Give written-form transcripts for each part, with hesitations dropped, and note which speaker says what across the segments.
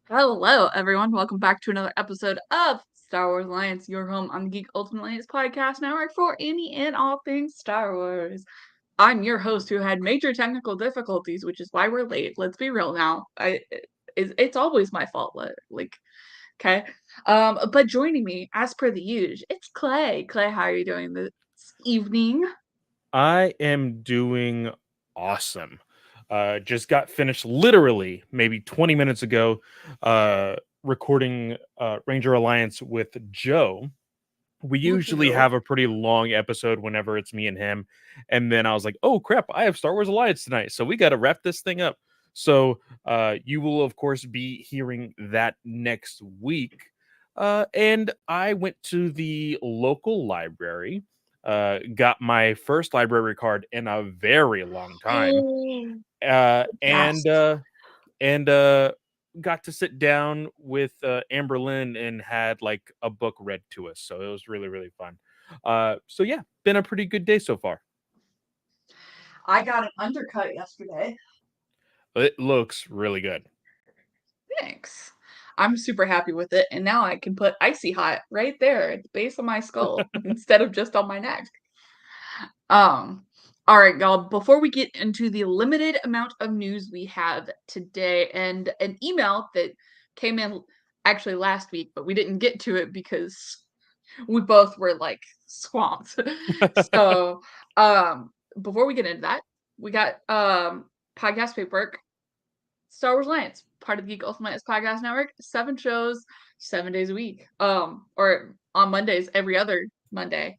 Speaker 1: Hello, everyone. Welcome back to another episode of Star Wars Alliance, your home on the Geek Ultimate Alliance podcast network for any and all things Star Wars. I'm your host who had major technical difficulties, which is why we're late. Let's be real now. It's always my fault. Okay. But joining me, as per the usual, it's Clay. Clay, how are you doing this evening?
Speaker 2: I am doing awesome. Just got finished literally maybe 20 minutes ago recording Ranger Alliance with Joe. We usually
Speaker 1: Woohoo.
Speaker 2: have a pretty long episode whenever it's me and him. And then I was like, oh crap, I have Star Wars Alliance tonight. So we got to wrap this thing up. So you will, of course, be hearing that next week. And I went to the local library, got my first library card in a very long time.
Speaker 1: Oh,
Speaker 2: Uh,
Speaker 1: yes.
Speaker 2: and uh, and got to sit down with Amber Lynn and had like a book read to us. So it was really fun. So yeah, been a pretty good day so far.
Speaker 1: I got an undercut yesterday.
Speaker 2: It looks really good.
Speaker 1: Thanks. I'm super happy with it, and now I can put Icy Hot right there at the base of my skull instead of just on my neck. Um, all right, y'all, before we get into the limited amount of news we have today and an email that came in actually last week, but we didn't get to it because we both were like swamped. So, before we get into that, we got podcast paperwork. Star Wars Alliance, part of the Geek Ultimate Podcast Network. 7 shows, 7 days a week. Or on Mondays, every other Monday.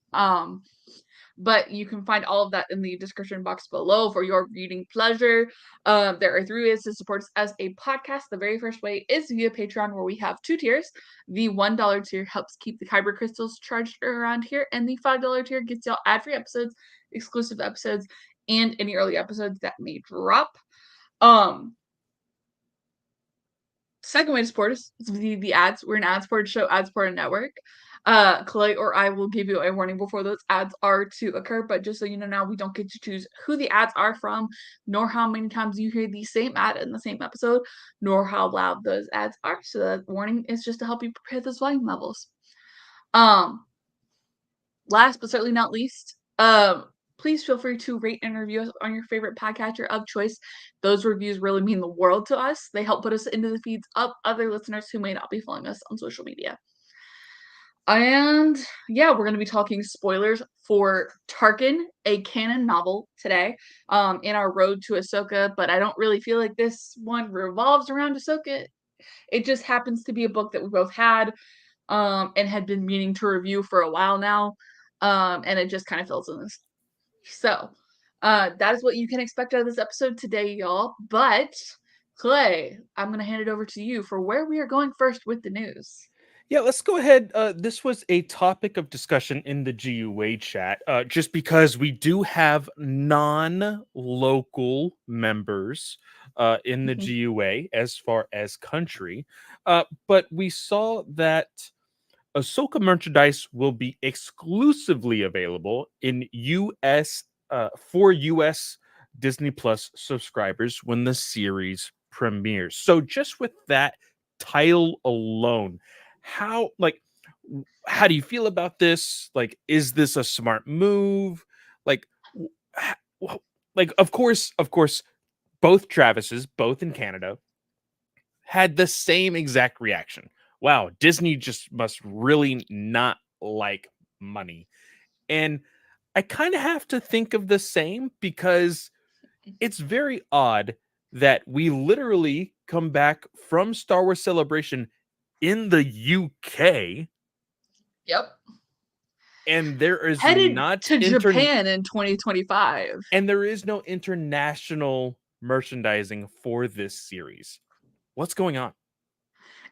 Speaker 1: But you can find all of that in the description box below for your reading pleasure. There are 3 ways to support us as a podcast. The very first way is via Patreon, where we have 2 tiers. The $1 tier helps keep the kyber crystals charged around here, and the $5 tier gets y'all ad-free episodes, exclusive episodes, and any early episodes that may drop. Um, Second way to support us is the ads. We're an ad-supported show, ad-supported network. Clay or I will give you a warning before those ads are to occur, but just so you know now, we don't get to choose who the ads are from, nor how many times you hear the same ad in the same episode, nor how loud those ads are. So that warning is just to help you prepare those volume levels. Um, Last but certainly not least, please feel free to rate and review us on your favorite podcatcher of choice. Those reviews really mean the world to us. They help put us into the feeds of other listeners who may not be following us on social media. And yeah, we're going to be talking spoilers for Tarkin, a canon novel today, in our road to Ahsoka. But I don't really feel like this one revolves around Ahsoka. It just happens to be a book that we both had, and had been meaning to review for a while now. And it just kind of fills in this. So, that is what you can expect out of this episode today, y'all. But, Clay, I'm going to hand it over to you for where we are going first with the news.
Speaker 2: Yeah, let's go ahead. This was a topic of discussion in the GUA chat, just because we do have non-local members in the
Speaker 1: Mhm.
Speaker 2: GUA as far as country, but we saw that Ahsoka merchandise will be exclusively available in US for US Disney Plus subscribers when the series premieres. So just with that title alone, how like how do you feel about this? Like, is this a smart move? Like, like of course, both Travises, both in Canada, had the same exact reaction. Wow, Disney just must really not like money. And I kind of have to think of the same because it's very odd that we literally come back from Star Wars Celebration in the UK
Speaker 1: Yep.
Speaker 2: and there is
Speaker 1: Headed
Speaker 2: not
Speaker 1: to Japan in 2025.
Speaker 2: and there is no international merchandising for this series. What's going on?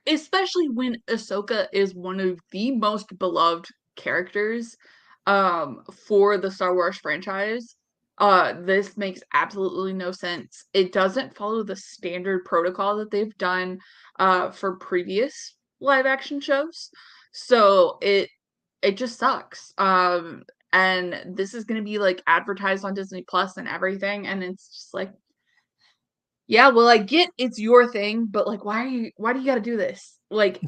Speaker 1: Especially when Ahsoka is one of the most beloved characters for the Star Wars franchise. This makes absolutely no sense. It doesn't follow the standard protocol that they've done for previous live action shows. So it just sucks. And this is going to be like advertised on Disney Plus and everything, and it's just like Yeah, well, I get it's your thing, but like, why do you gotta do this? Like,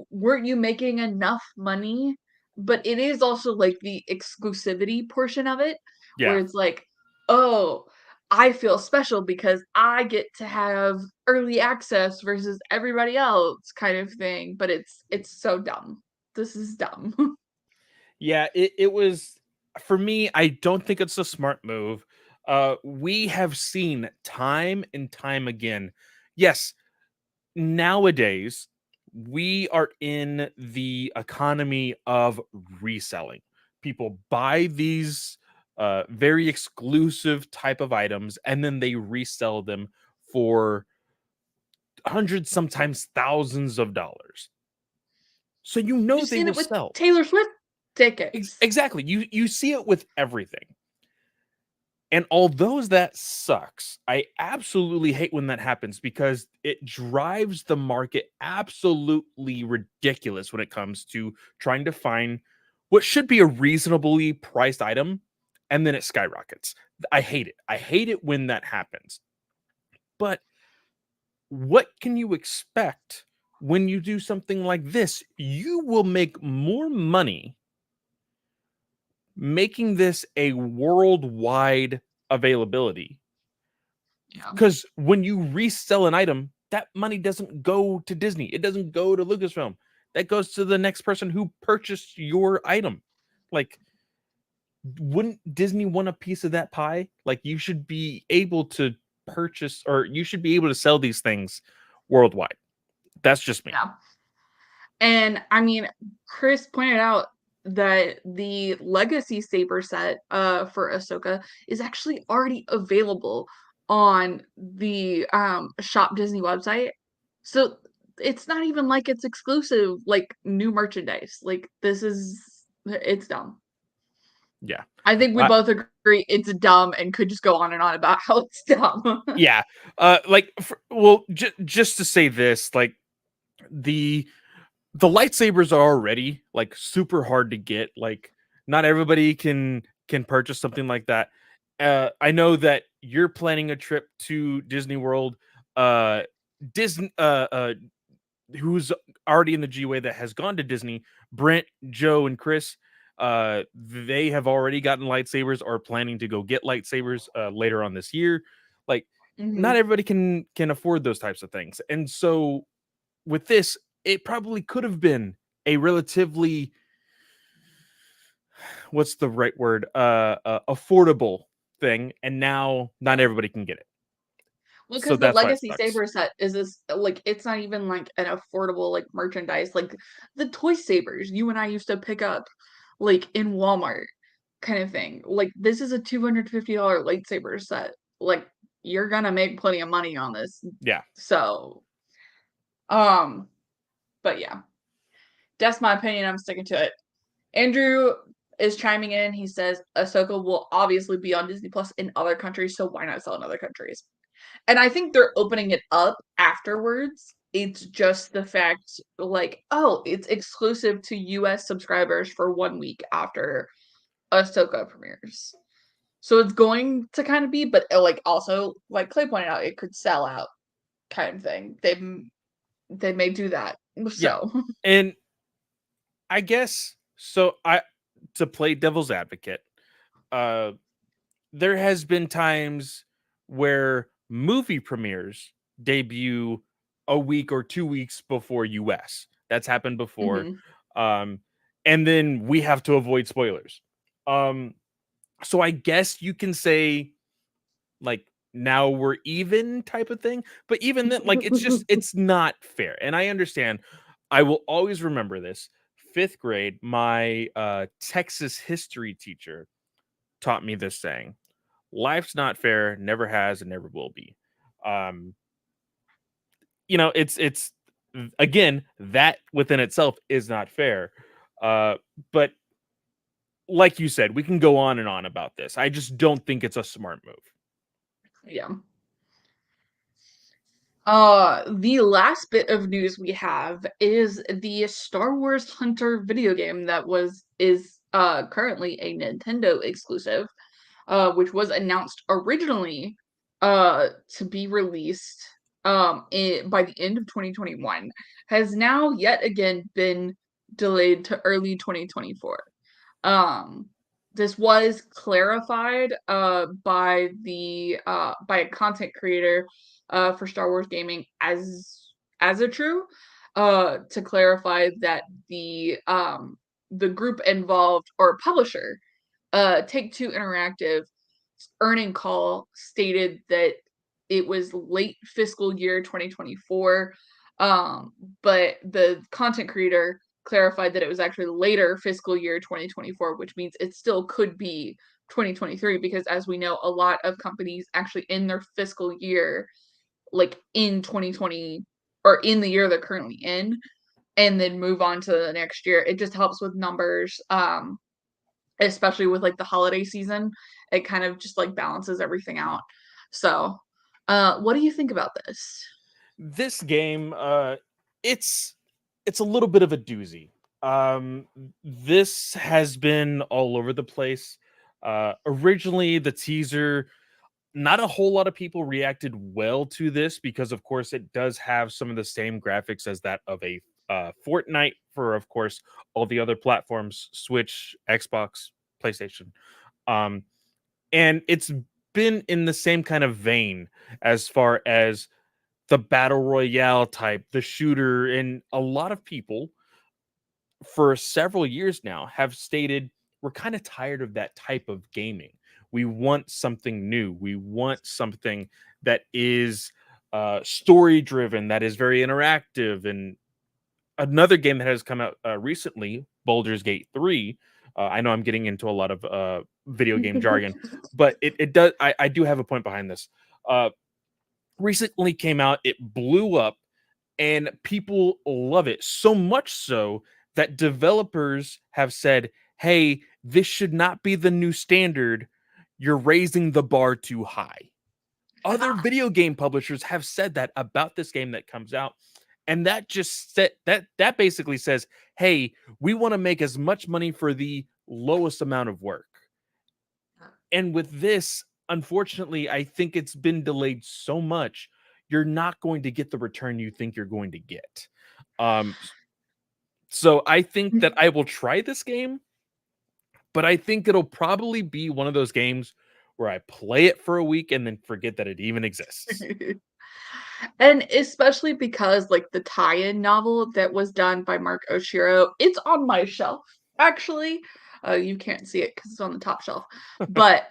Speaker 1: weren't you making enough money? But it is also like the exclusivity portion of it, where
Speaker 2: Yeah.
Speaker 1: it's like, oh, I feel special because I get to have early access versus everybody else kind of thing. But it's so dumb. This is dumb.
Speaker 2: Yeah, it was for me, I don't think it's a smart move. We have seen time and time again. Yes, nowadays we are in the economy of reselling. People buy these very exclusive type of items and then they resell them for hundreds, sometimes thousands of dollars. So you know
Speaker 1: You've
Speaker 2: they
Speaker 1: seen
Speaker 2: will
Speaker 1: it with
Speaker 2: sell.
Speaker 1: Taylor Swift tickets.
Speaker 2: Exactly. You see it with everything. And although that sucks, I absolutely hate when that happens because it drives the market absolutely ridiculous when it comes to trying to find what should be a reasonably priced item and then it skyrockets. I hate it. I hate it when that happens. But what can you expect when you do something like this? You will make more money making this a worldwide availability.
Speaker 1: Yeah.
Speaker 2: Because when you resell an item, that money doesn't go to Disney. It doesn't go to Lucasfilm. That goes to the next person who purchased your item. Like, wouldn't Disney want a piece of that pie? Like, you should be able to purchase or you should be able to sell these things worldwide. That's just me.
Speaker 1: Yeah. And I mean, Chris pointed out that the Legacy Saber set for Ahsoka is actually already available on the Shop Disney website. So it's not even like it's exclusive like new merchandise. Like this is it's dumb.
Speaker 2: Yeah.
Speaker 1: I think we
Speaker 2: Uh,
Speaker 1: both agree it's dumb and could just go on and on about how it's dumb.
Speaker 2: yeah. Like, well, just to say this, like, the the lightsabers are already like super hard to get. Like not everybody can purchase something like that. I know that you're planning a trip to Disney World. Disney who's already in the G-Way that has gone to Disney, Brent, Joe, and Chris, they have already gotten lightsabers or planning to go get lightsabers later on this year. Like not
Speaker 1: Hmm.
Speaker 2: everybody can afford those types of things. And so with this, it probably could have been a relatively what's the right word affordable thing and now not
Speaker 1: Yeah.
Speaker 2: everybody can get it,
Speaker 1: Well,
Speaker 2: so
Speaker 1: because the
Speaker 2: that's why it
Speaker 1: Legacy
Speaker 2: sucks.
Speaker 1: Saber set is this like it's not even like an affordable like merchandise. Like the toy sabers you and I used to pick up like in Walmart kind of thing. Like this is a $250 lightsaber set. Like you're gonna make plenty of money on this.
Speaker 2: Yeah.
Speaker 1: So, um, but yeah, that's my opinion. I'm sticking to it. Andrew is chiming in. He says Ahsoka will obviously be on Disney Plus in other countries, so why not sell in other countries? And I think they're opening it up afterwards. It's just the fact, like, oh, it's exclusive to US subscribers for 1 week after Ahsoka premieres. So it's going to kind of be, but like also, like Clay pointed out, it could sell out kind of thing. They may do that.
Speaker 2: Yeah.
Speaker 1: So
Speaker 2: And I guess so I to play devil's advocate, uh there has been times where movie premieres debut a week or 2 weeks before US. That's happened before.
Speaker 1: mhm.
Speaker 2: Um, and then we have to avoid spoilers. Um, so I guess you can say like now we're even type of thing, but even then, like it's not fair. And I understand. I will always remember this. Fifth grade, my Texas history teacher taught me this saying: life's not fair, never has, and never will be. Um, it's again that within itself is not fair. But like you said, we can go on and on about this. I just don't think it's a smart move.
Speaker 1: Yeah. The last bit of news we have is the Star Wars Hunter video game that is currently a Nintendo exclusive, which was announced originally to be released by the end of 2021 has now yet again been delayed to early 2024. Um, this was clarified by a content creator for Star Wars gaming as a true to clarify that the group involved or publisher Take-Two Interactive earning call stated that it was late fiscal year 2024, um, but the content creator clarified that it was actually later fiscal year 2024, which means it still could be 2023 because as we know, a lot of companies actually end their fiscal year like in 2020 or in the year they're currently in and then move on to the next year. It just helps with numbers. Especially with like the holiday season, it kind of just like balances everything out. So, what do you think about this?
Speaker 2: This game, it's it's a little bit of a doozy. Um, this has been all over the place. Originally, the teaser, not a whole lot of people reacted well to this because, of course, it does have some of the same graphics as that of a Fortnite for, of course, all the other platforms: Switch, Xbox, PlayStation. Um, and it's been in the same kind of vein as far as the battle royale type, the shooter, and a lot of people for several years now have stated we're kind of tired of that type of gaming. We want something new. We want something that is story driven, that is very interactive. And another game that has come out recently, Baldur's Gate 3. I know I'm getting into a lot of video game jargon, but it does. I do have a point behind this. Uh, Recently came out, it blew up and people love it so much so that developers have said, "Hey, this should not be the new standard. You're raising the bar too high." Other video game publishers have said that about this game that comes out, and that just that basically says, "Hey, we want to make as much money for the lowest amount of work." And with this, unfortunately, I think it's been delayed so much, you're not going to get the return you think you're going to get. Um, so I think that I will try this game, but I think it'll probably be one of those games where I play it for a week and then forget that it even exists.
Speaker 1: And especially because like the tie-in novel that was done by Mark Oshiro, it's on my shelf actually. You can't see it because it's on the top shelf, but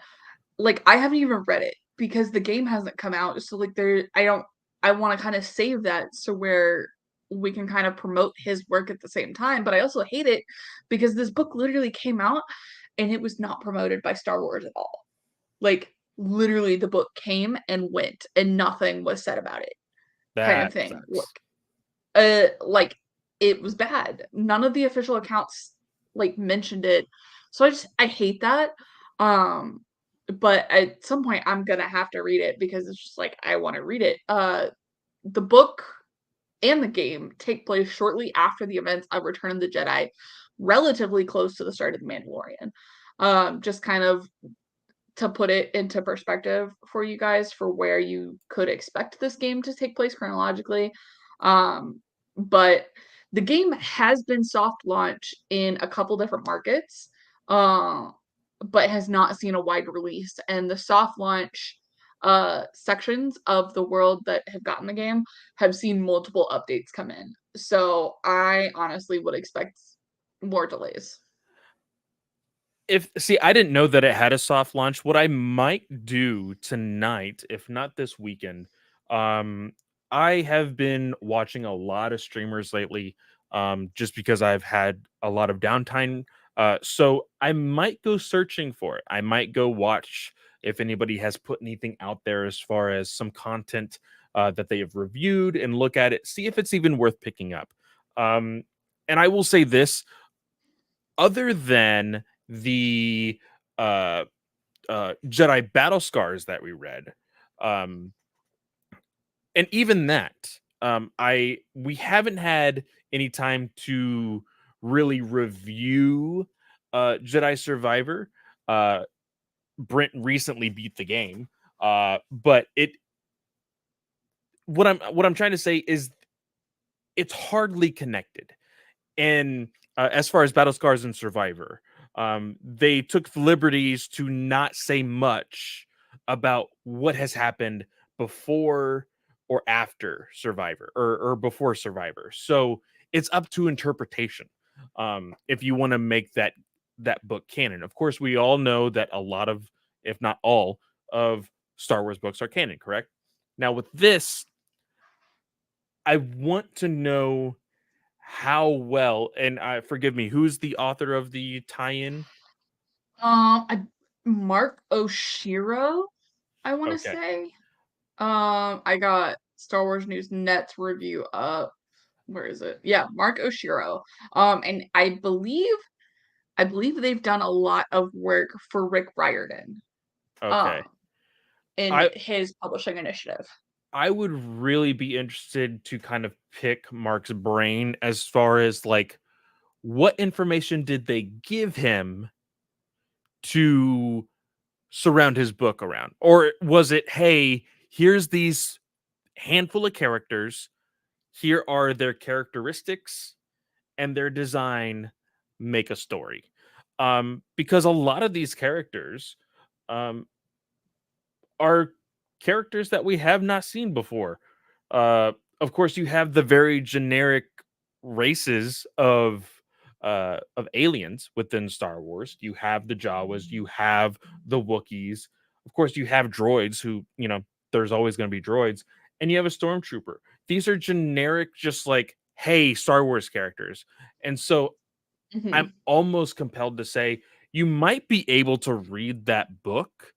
Speaker 1: like I haven't even read it because the game hasn't come out. So like I want to kind of save that so where we can kind of promote his work at the same time. But I also hate it because this book literally came out and it was not promoted by Star Wars at all. Like literally the book came and went and nothing was said about it kind of
Speaker 2: That
Speaker 1: thing.
Speaker 2: sucks.
Speaker 1: Like it was bad. None of the official accounts like mentioned it. So I hate that. Um but at some point I'm gonna have to read it because it's just like I want to read it. The book and the game take place shortly after the events of Return of the Jedi, relatively close to the start of the Mandalorian. Just kind of to put it into perspective for you guys for where you could expect this game to take place chronologically. Um, but the game has been soft launched in a couple different markets, uh, but has not seen a wide release. And the soft launch sections of the world that have gotten the game have seen multiple updates come in. So I honestly would expect more delays.
Speaker 2: If see, I didn't know that it had a soft launch. What I might do tonight, if not this weekend, um, I have been watching a lot of streamers lately, just because I've had a lot of downtime. So I might go searching for it. I might go watch if anybody has put anything out there as far as some content that they have reviewed and look at it, see if it's even worth picking up. Um, and I will say this: other than the uh Jedi battle scars that we read, um and even that, I we haven't had any time to really review Jedi Survivor. uh Brent recently beat the game. But it what I'm trying to say is it's hardly connected. And as far as Battle Scars and Survivor, they took liberties to not say much about what has happened before or after Survivor, or before Survivor. So it's up to interpretation. If you want to make that book canon, of course, we all know that a lot of, if not all, of Star Wars books are canon. Correct? Now with this, I want to know how well, and forgive me, who's the author of the tie-in?
Speaker 1: I Mark Oshiro, I want to
Speaker 2: Okay,
Speaker 1: say. I got Star Wars News Net's review up. Where is it? Yeah, Mark Oshiro. And I believe they've done a lot of work for Rick Riordan.
Speaker 2: okay.
Speaker 1: Um, in
Speaker 2: I
Speaker 1: his publishing initiative.
Speaker 2: I would really be interested to kind of pick Mark's brain as far as like what information did they give him to surround his book around, or was it, hey, here's these handful of characters, here are their characteristics and their design, make a story. Because a lot of these characters um, are characters that we have not seen before. Of course, you have the very generic races of aliens within Star Wars. You have the Jawas, you have the Wookiees. Of course, you have droids who, there's always going to be droids, and you have a stormtrooper. These are generic, just like, hey, Star Wars characters. And so I'm
Speaker 1: Mhm.
Speaker 2: almost compelled to say you might be able to read that book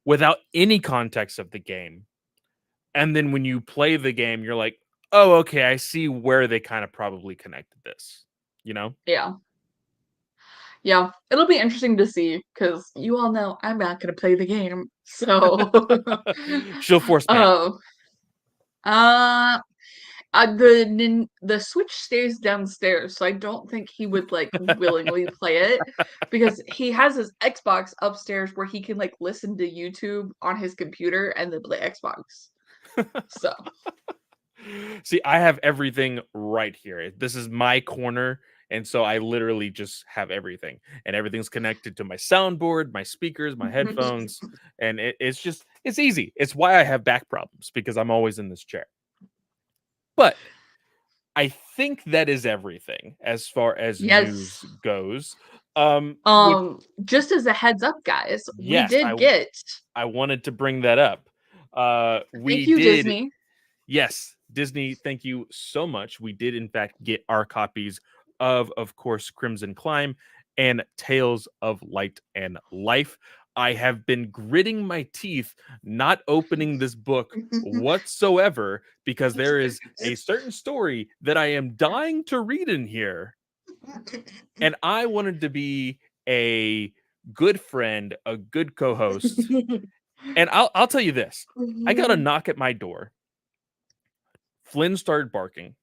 Speaker 2: without any context of the game. And then when you play the game, you're like, oh, okay, I see where they kind of probably connected this, you know?
Speaker 1: Yeah. Yeah. It'll be interesting to see because you all know I'm not gonna play the game. So
Speaker 2: She'll force Pam.
Speaker 1: oh. Uh the Switch stays downstairs, so I don't think he would like willingly play it because he has his Xbox upstairs where he can like listen to YouTube on his computer and then play Xbox. So
Speaker 2: See, I have everything right here. This is my corner. And so I literally just have everything. And everything's connected to my soundboard, my speakers, my headphones. And it's easy. It's why I have back problems, because I'm always in this chair. But I think that is everything as far as
Speaker 1: yes.
Speaker 2: news goes. Which,
Speaker 1: Just as a heads up, guys, we
Speaker 2: yes,
Speaker 1: did get
Speaker 2: I wanted to bring that up.
Speaker 1: thank
Speaker 2: We
Speaker 1: you,
Speaker 2: did.
Speaker 1: Disney.
Speaker 2: Yes, Disney, thank you so much. We did, in fact, get our copies of course, Crimson Climb and Tales of Light and Life. I have been gritting my teeth, not opening this book whatsoever, because there is a certain story that I am dying to read in here. And I wanted to be a good friend, a good co host. And I'll tell you this, I got a knock at my door. Flynn started barking.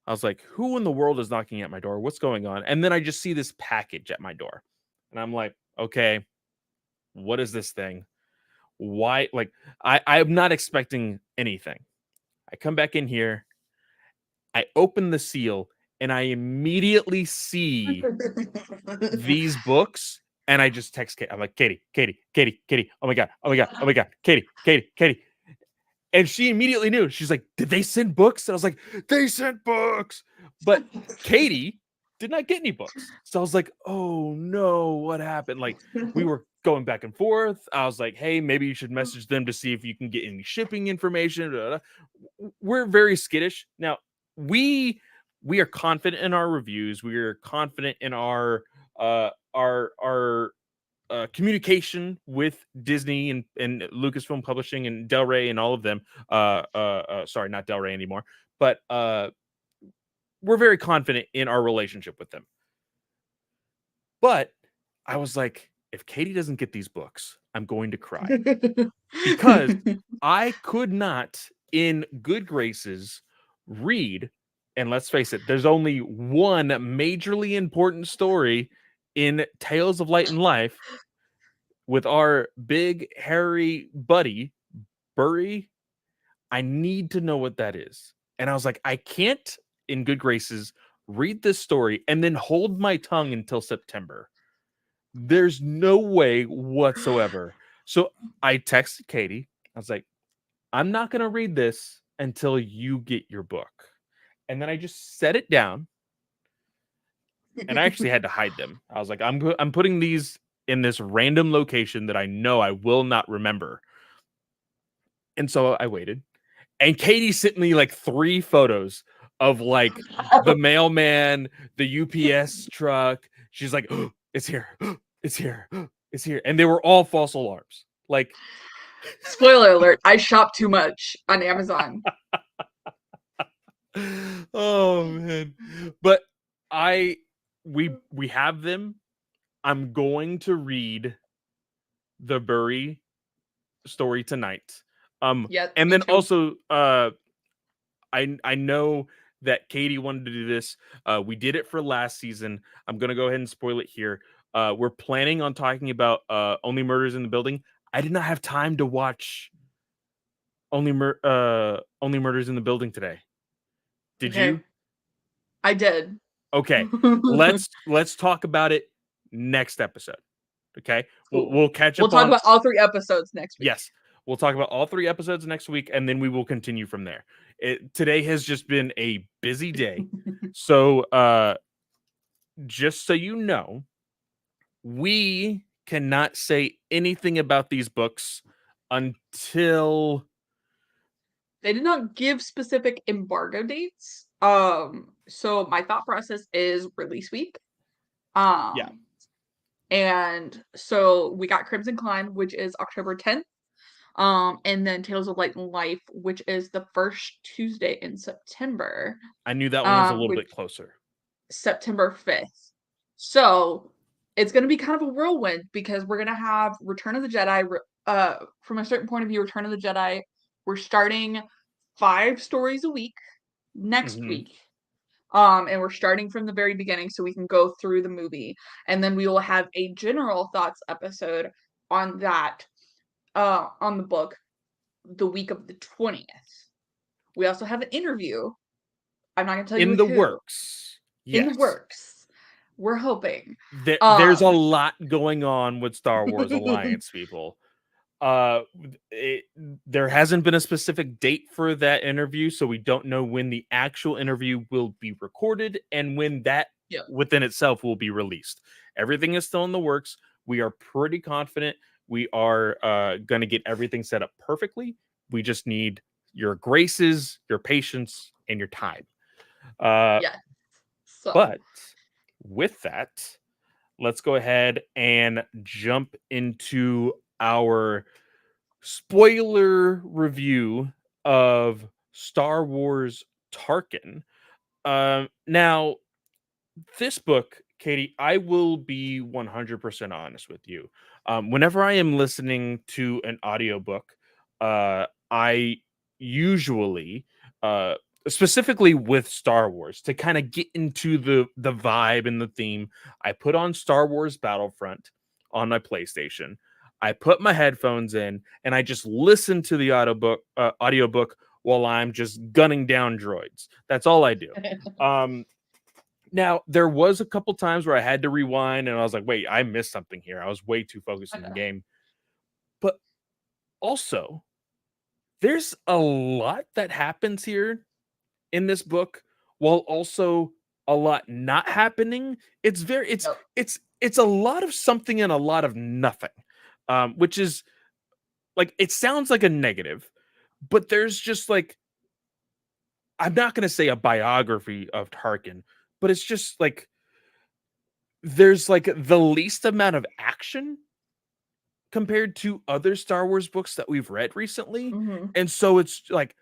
Speaker 2: I was like, who in the world is knocking at my door? What's going on? And then I just see this package at my door. And I'm like, okay, what is this thing? Why? Like, I'm not expecting anything. I come back in here, I open the seal, and I immediately see these books. And I just text Kate. I'm like, Katie, Katie, Katie, Katie. Oh my God. Oh my God. Oh my God. Katie, Katie, Katie. And she immediately knew. She's like, did they send books? And I was like, they sent books. But Katie did not get any books. So I was like, oh no, what happened? Like, we were going back and forth. I was like, hey, maybe you should message them to see if you can get any shipping information. Blah, blah, blah. We're very skittish. Now, we are confident in our reviews. We are confident in our communication with Disney and Lucasfilm Publishing and Del Rey and all of them. Sorry, not Del Rey anymore, but we're very confident in our relationship with them. But I was like, if Katie doesn't get these books, I'm going to cry, because I could not, in good graces, read. And let's face it, there's only one majorly important story in Tales of Light and Life, with our big hairy buddy Burry. I need to know what that is. And I was like, I can't, in good graces, read this story and then hold my tongue until September. There's no way whatsoever. So I texted Katie. I was like, I'm not going to read this until you get your book. And then I just set it down, and I actually had to hide them. I was like, I'm putting these in this random location that I know I will not remember. And so I waited. And Katie sent me like 3 photos of like the mailman, the UPS truck. She's like, oh, it's here. It's here. It's here. And they were all false alarms. Like,
Speaker 1: Spoiler alert, I shop too much on Amazon.
Speaker 2: oh man. But I we have them. I'm going to read the Burry story tonight.
Speaker 1: Yep,
Speaker 2: And
Speaker 1: me
Speaker 2: then
Speaker 1: too.
Speaker 2: also I know that Katie wanted to do this. We did it for last season. I'm gonna go ahead and spoil it here. We're planning on talking about Only Murders in the Building. I did not have time to watch Only Murders in the Building today. Did
Speaker 1: Okay,
Speaker 2: you?
Speaker 1: I did.
Speaker 2: Okay. Let's talk about it next episode. Okay. We'll
Speaker 1: Cool.
Speaker 2: we'll catch
Speaker 1: We'll
Speaker 2: up
Speaker 1: talk
Speaker 2: on.
Speaker 1: about all 3 episodes next week.
Speaker 2: Yes. We'll talk about all 3 episodes next week, and then we will continue from there. Today has just been a busy day. So just so you know, we cannot say anything about these books until
Speaker 1: They did not give specific embargo dates. So my thought process is release week.
Speaker 2: yeah,
Speaker 1: Um, and so we got Crimson Climb, which is October 10th. And then Tales of Light and Life, which is the first Tuesday in September.
Speaker 2: I knew that one was a little
Speaker 1: Which
Speaker 2: bit closer.
Speaker 1: September 5th. So it's going to be kind of a whirlwind because we're going to have Return of the Jedi. From a certain point of view, Return of the Jedi, we're starting 5 stories a week next
Speaker 2: Mhm.
Speaker 1: week. And we're starting from the very beginning so we can go through the movie. And then we will have a general thoughts episode on that, on the book, the week of the 20th. We also have an interview. I'm not going to tell you
Speaker 2: In
Speaker 1: with
Speaker 2: the
Speaker 1: who.
Speaker 2: works.
Speaker 1: In the
Speaker 2: Yes.
Speaker 1: works. We're hoping.
Speaker 2: There's a
Speaker 1: Um
Speaker 2: lot going on with Star Wars Alliance, people. Uh, it, there hasn't been a specific date for that interview, so we don't know when the actual interview will be recorded and when that
Speaker 1: yeah,
Speaker 2: within itself will be released. Everything is still in the works. We are pretty confident we are going to get everything set up perfectly. We just need your graces, your patience, and your time. Uh,
Speaker 1: yeah. So
Speaker 2: but with that, let's go ahead and jump into our spoiler review of Star Wars Tarkin. Now, this book, Katie, I will be 100% honest with you. Whenever I am listening to an audiobook, I usually, uh, specifically with Star Wars, to kind of get into the vibe and the theme, I put on Star Wars Battlefront on my PlayStation. I put my headphones in and I just listen to the audiobook while I'm just gunning down droids. That's all I do. Um, Now, there was a couple times where I had to rewind and I was like, wait, I missed something here. I was way too focused in the game. But also, there's a lot that happens here in this book while also a lot not happening. It's very
Speaker 1: yep.
Speaker 2: it's a lot of something and a lot of nothing. Which is like it sounds like a negative, but there's just like I'm not going to say a biography of Tarkin, but it's just like there's like the least amount of action compared to other Star Wars books that we've read recently.
Speaker 1: Hmm.
Speaker 2: And so it's like,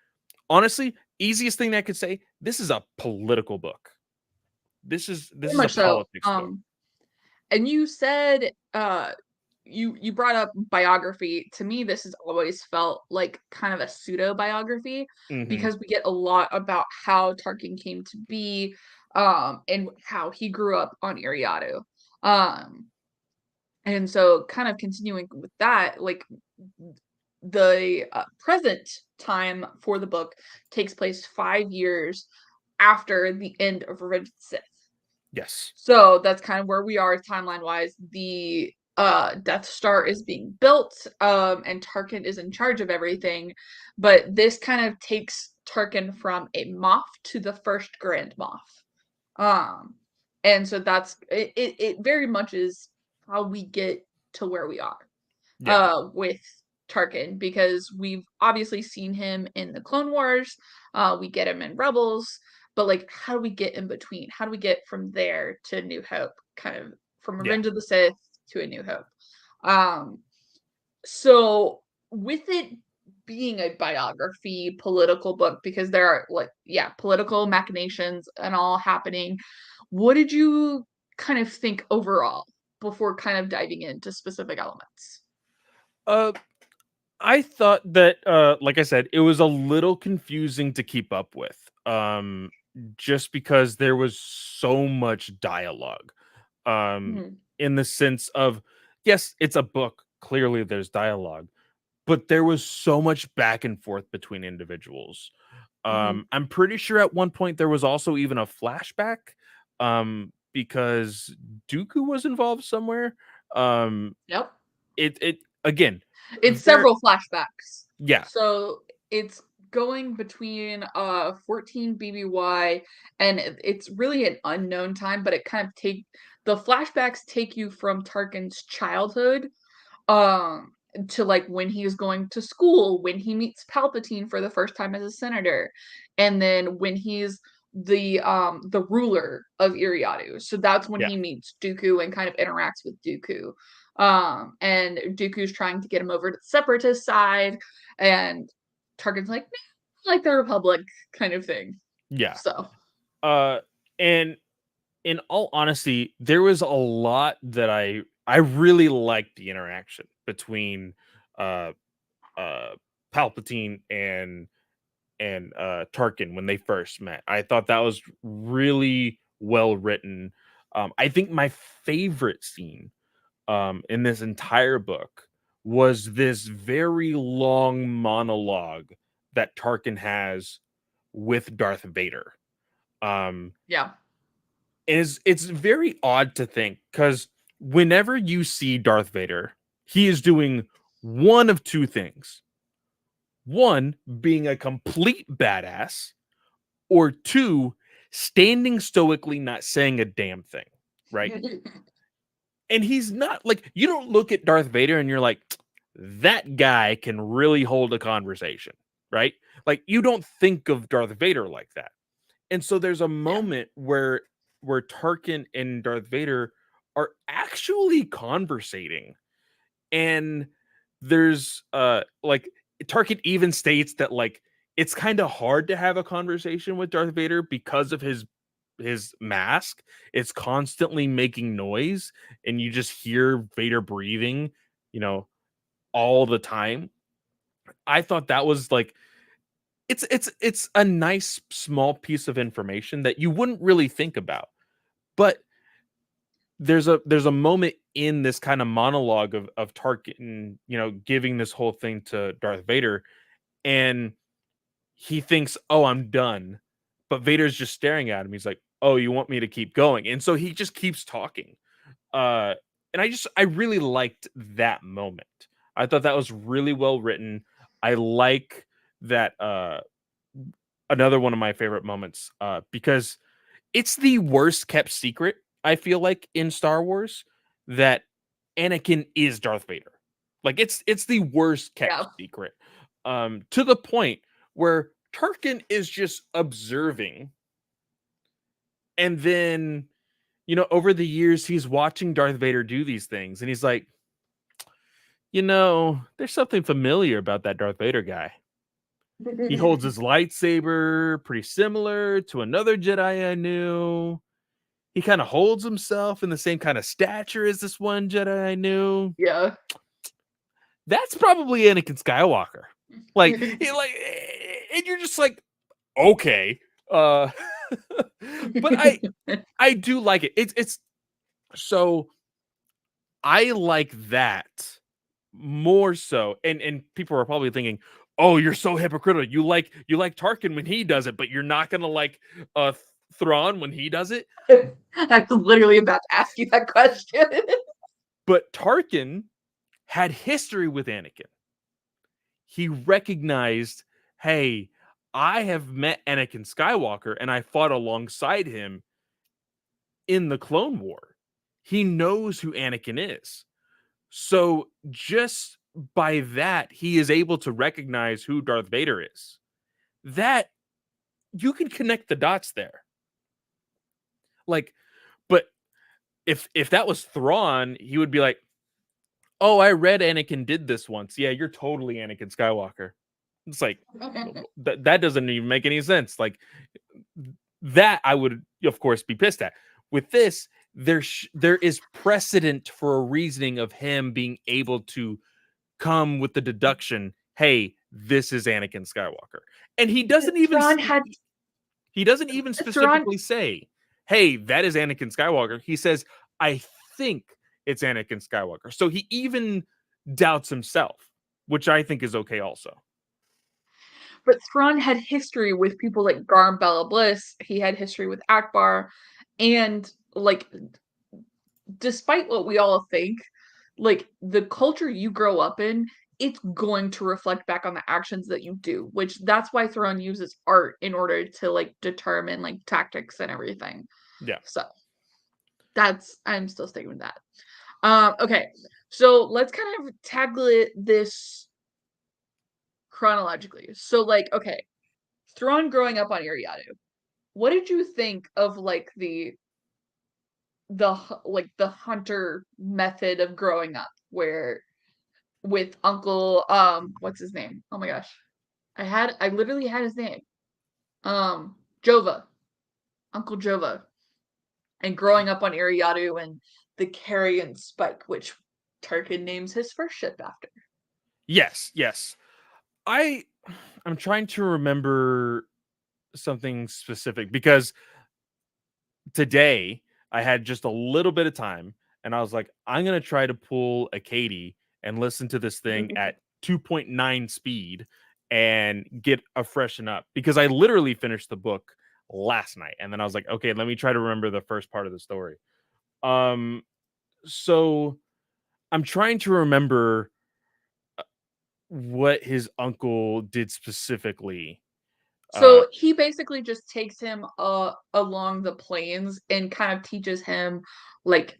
Speaker 2: honestly, easiest thing that I could say, this is a political book. This
Speaker 1: Very
Speaker 2: is a
Speaker 1: much so.
Speaker 2: politics book.
Speaker 1: And you said you brought up biography. To me, this has always felt like kind of a pseudo biography
Speaker 2: Hmm.
Speaker 1: because we get a lot about how Tarkin came to be, and how he grew up on Iriadu. Um And so kind of continuing with that, like the present time for the book takes place 5 years after the end of Revenge of the Sith.
Speaker 2: Yes.
Speaker 1: So that's kind of where we are timeline wise. The Death Star is being built, and Tarkin is in charge of everything. But this kind of takes Tarkin from a Moff to the first Grand Moff. Um, and so that's it very much is how we get to where we are
Speaker 2: Yeah.
Speaker 1: with Tarkin, because we've obviously seen him in the Clone Wars, we get him in Rebels, but like how do we get in between? How do we get from there to New Hope? Kind of from
Speaker 2: Yeah.
Speaker 1: Revenge of the Sith to A New Hope. Um so with it being a biography political book, because there are like political machinations and all happening, what did you kind of think overall before kind of diving into specific elements?
Speaker 2: Uh, I thought that, like I said, it was a little confusing to keep up with, just because there was so much dialogue,
Speaker 1: Mhm.
Speaker 2: in the sense of, yes, it's a book. Clearly, there's dialogue, but there was so much back and forth between individuals.
Speaker 1: Mhm.
Speaker 2: I'm pretty sure at one point there was also even a flashback, because Dooku was involved somewhere. Um,
Speaker 1: Yep.
Speaker 2: it again,
Speaker 1: It's
Speaker 2: very
Speaker 1: several flashbacks.
Speaker 2: yeah,
Speaker 1: So it's going between 14 BBY, and it's really an unknown time, but it kind of take the flashbacks take you from Tarkin's childhood um to like when he is going to school, when he meets Palpatine for the first time as a senator, and then when he's the ruler of Iriadu. So that's when
Speaker 2: yeah,
Speaker 1: he meets Dooku and kind of interacts with Dooku. And Dooku's trying to get him over to the separatist side, and Tarkin's like, "Nah, like the Republic kind of thing."
Speaker 2: yeah.
Speaker 1: So
Speaker 2: Uh, and in all honesty, there was a lot that I really liked the interaction between uh uh Palpatine and Tarkin when they first met. I thought that was really well written. I think my favorite scene in this entire book was this very long monologue that Tarkin has with Darth Vader. Um,
Speaker 1: yeah.
Speaker 2: is it's very odd to think because whenever you see Darth Vader, he is doing one of two things. One, being a complete badass, or two, standing stoically, not saying a damn thing, right? And he's not like, you don't look at Darth Vader and you're like, that guy can really hold a conversation, right? Like, you don't think of Darth Vader like that. And so there's a
Speaker 1: Yeah.
Speaker 2: moment where Tarkin and Darth Vader are actually conversating, and there's like Tarkin even states that like it's kind of hard to have a conversation with Darth Vader because of his mask. It's constantly making noise and you just hear Vader breathing, you know, all the time. I thought that was like it's a nice small piece of information that you wouldn't really think about. But there's a moment in this kind of monologue of Tarkin, giving this whole thing to Darth Vader, and he thinks, "Oh, I'm done," but Vader's just staring at him. He's like, "Oh, you want me to keep going?" And so he just keeps talking. Uh, and I really liked that moment. I thought that was really well written. I like that. Another one of my favorite moments, because it's the worst kept secret, I feel like, in Star Wars, that Anakin is Darth Vader. Like it's the worst kept
Speaker 1: Yeah.
Speaker 2: secret. To the point where Tarkin is just observing, and then over the years he's watching Darth Vader do these things and he's like, there's something familiar about that Darth Vader guy. He holds his lightsaber pretty similar to another Jedi I knew. He kind of holds himself in the same kind of stature as this one Jedi I knew.
Speaker 1: Yeah.
Speaker 2: That's probably Anakin Skywalker. And you're just like, okay. Uh, but I do like it. It's so I like that more so. And people are probably thinking, "Oh, you're so hypocritical. You like Tarkin when he does it, but you're not gonna like uh Thrawn when he does it."
Speaker 1: I was literally about to ask you that question.
Speaker 2: But Tarkin had history with Anakin. He recognized, "Hey, I have met Anakin Skywalker and I fought alongside him in the Clone War. He knows who Anakin is." So just by that, he is able to recognize who Darth Vader is. That you can connect the dots there. Like, but if that was Thrawn, he would be like, "Oh, I read Anakin did this once. Yeah, you're totally Anakin Skywalker." It's like that doesn't even make any sense. Like that, I would of course be pissed at. With this, there is precedent for a reasoning of him being able to come with the deduction, "Hey, this is Anakin Skywalker." And
Speaker 1: Thrawn had
Speaker 2: he doesn't even
Speaker 1: Thrawn
Speaker 2: specifically say, "Hey, that is Anakin Skywalker." He says, "I think it's Anakin Skywalker." So he even doubts himself, which I think is okay also.
Speaker 1: but Thrawn had history with people like Garm Bella Bliss. He had history with Akbar, and like, despite what we all think, like the culture you grow up in, it's going to reflect back on the actions that you do. Which that's why Thrawn uses art in order to like determine like tactics and everything.
Speaker 2: Yeah.
Speaker 1: So that's I'm still sticking with that. Okay, so let's kind of tackle this chronologically. So like, okay, Thrawn growing up on Iriadu. What did you think of like the hunter method of growing up, where with Uncle what's his name? Oh my gosh, I literally had his name, Jova, Uncle Jova, and growing up on Iriadu and the Carrion Spike, which Tarkin names his first ship after.
Speaker 2: Yes, yes. I I'm trying to remember something specific because today I had just a little bit of time and I was like, I'm gonna try to pull a Katie and listen to this thing at 2.9 speed and get a freshen up because I literally finished the book last night and then I was like, okay, let me try to remember the first part of the story. Um, so I'm trying to remember what his uncle did specifically. Uh,
Speaker 1: So he basically just takes him along the plains and kind of teaches him like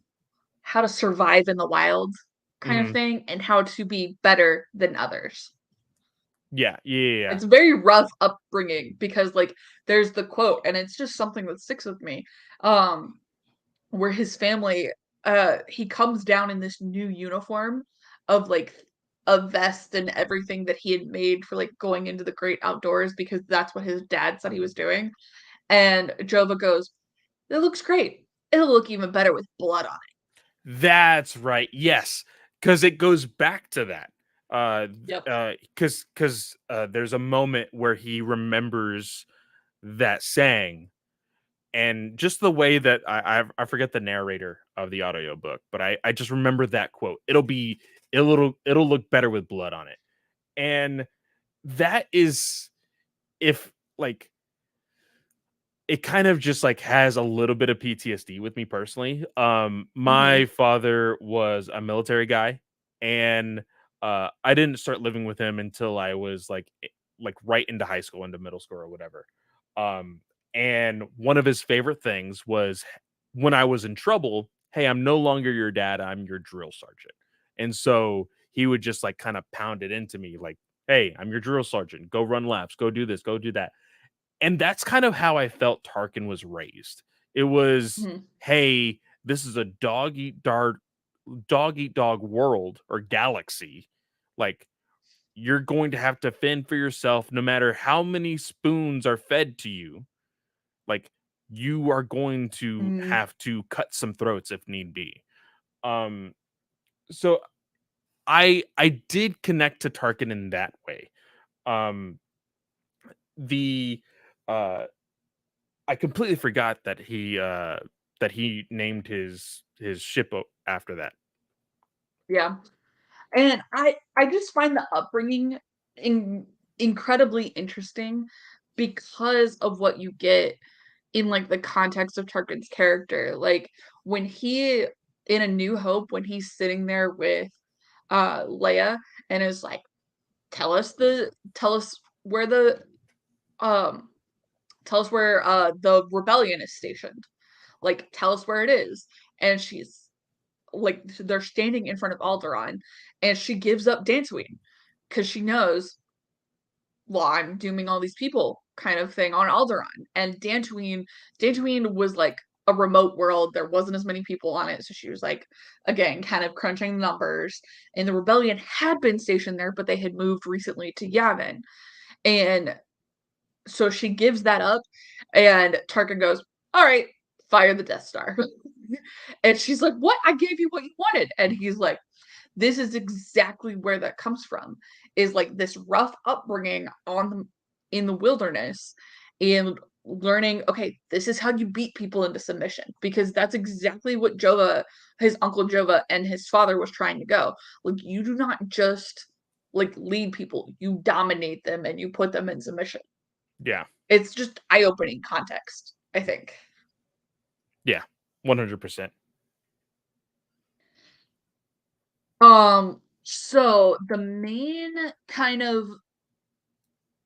Speaker 1: how to survive in the wild kind of
Speaker 2: mhm.
Speaker 1: thing and how to be better than others.
Speaker 2: Yeah, yeah, yeah, yeah.
Speaker 1: It's very rough upbringing because like there's the quote and it's just something that sticks with me. Um where his family he comes down in this new uniform of like a vest and everything that he had made for like going into the great outdoors because that's what his dad said he was doing. And Jova goes, "It looks great. It'll look even better with blood on
Speaker 2: That's right. Yes, because it goes back to that.
Speaker 1: it." Yep.
Speaker 2: Because there's a moment where he remembers that saying, and just the way that I forget the narrator of the audio book, but I just remember that quote. It'll look better with blood on it, and that is if like it kind of just like has a little bit of PTSD with me personally.
Speaker 1: Hmm.
Speaker 2: My father was a military guy, and I didn't start living with him until I was like right into high school, into middle school or whatever. Um, and one of his favorite things was when I was in trouble. "Hey, I'm no longer your dad. I'm your drill sergeant." And so he would just like kind of pound it into me, like, "Hey, I'm your drill sergeant. Go run laps. Go do this. Go do that." And that's kind of how I felt Tarkin was raised. It was,
Speaker 1: Hmm.
Speaker 2: "Hey, this is a dog eat dog world or galaxy. Like you're going to have to fend for yourself no matter how many spoons are fed to you. Like you are going to
Speaker 1: Mm.
Speaker 2: have to cut some throats if need be." Um so I did connect to Tarkin in that way. Um the uh I completely forgot that he named his ship after that.
Speaker 1: Yeah. And I just find the upbringing in, incredibly interesting because of what you get in like the context of Tarkin's character. Like when he in A New Hope, when he's sitting there with Leia and is like, tell us where the um tell us where the rebellion is stationed. Like tell us where it is. And she's like they're standing in front of Alderaan and she gives up Dantooine because she knows, well, I'm dooming all these people kind of thing on Alderaan. And Dantooine was like a remote world. There wasn't as many people on it. So she was like, again, kind of crunching the numbers. And the rebellion had been stationed there, but they had moved recently to Yavin. And so she gives that up, and Tarkin goes, all right, fire the Death Star. And she's like, what? I gave you what you wanted. And he's like, this is exactly where that comes from, is like this rough upbringing in the wilderness and learning, okay, this is how you beat people into submission, because that's exactly what Jova, his uncle Jova, and his father was trying to go. Like, you do not just like lead people, you dominate them and you put them in submission.
Speaker 2: Yeah.
Speaker 1: It's just eye-opening context, I think.
Speaker 2: Yeah. 100%.
Speaker 1: So the main kind of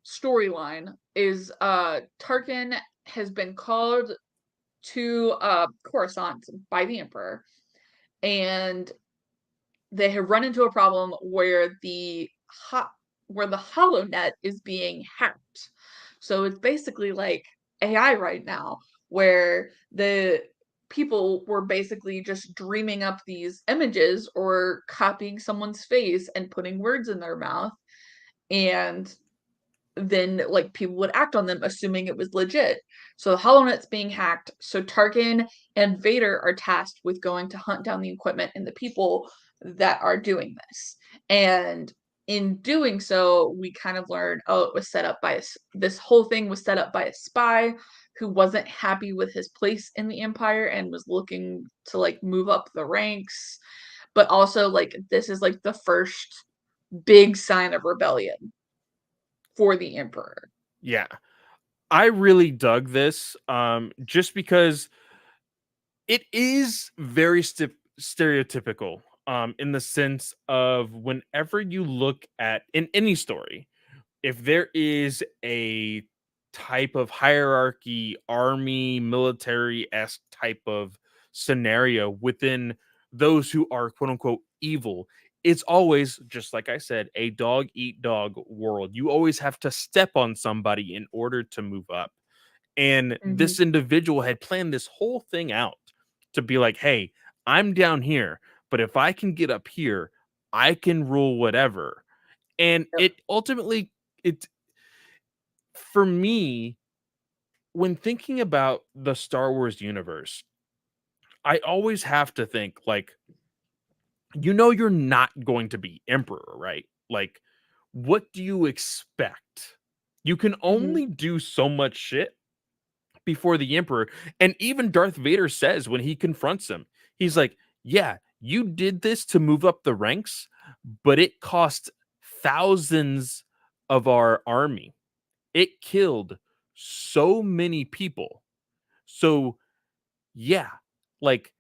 Speaker 1: storyline is Tarkin has been called to Coruscant by the Emperor, and they have run into a problem where the HoloNet is being hacked. So it's basically like AI right now, where the people were basically just dreaming up these images or copying someone's face and putting words in their mouth, and then like people would act on them assuming it was legit. So the HoloNet's being hacked. So Tarkin and Vader are tasked with going to hunt down the equipment and the people that are doing this. And in doing so, we kind of learn, oh, it was set up by this whole thing was set up by a spy who wasn't happy with his place in the Empire and was looking to like move up the ranks. But also like this is like the first big sign of rebellion for the Emperor.
Speaker 2: Yeah. I really dug this just because it is very stereotypical in the sense of whenever you look at in any story, if there is a type of hierarchy, army, military esque type of scenario within those who are quote unquote evil, it's always, just like I said, a dog eat dog world. You always have to step on somebody in order to move up. And
Speaker 1: Mm-hmm.
Speaker 2: this individual had planned this whole thing out to be like, hey, I'm down here, but if I can get up here, I can rule whatever. And
Speaker 1: Yep.
Speaker 2: it ultimately, it for me, when thinking about the Star Wars universe, I always have to think like, you're not going to be emperor, right? Like, what do you expect? You can
Speaker 1: Mm-hmm.
Speaker 2: only do so much shit before the emperor. And even Darth Vader says when he confronts him, he's like, yeah, you did this to move up the ranks, but it cost thousands of our army. It killed so many people. So yeah, like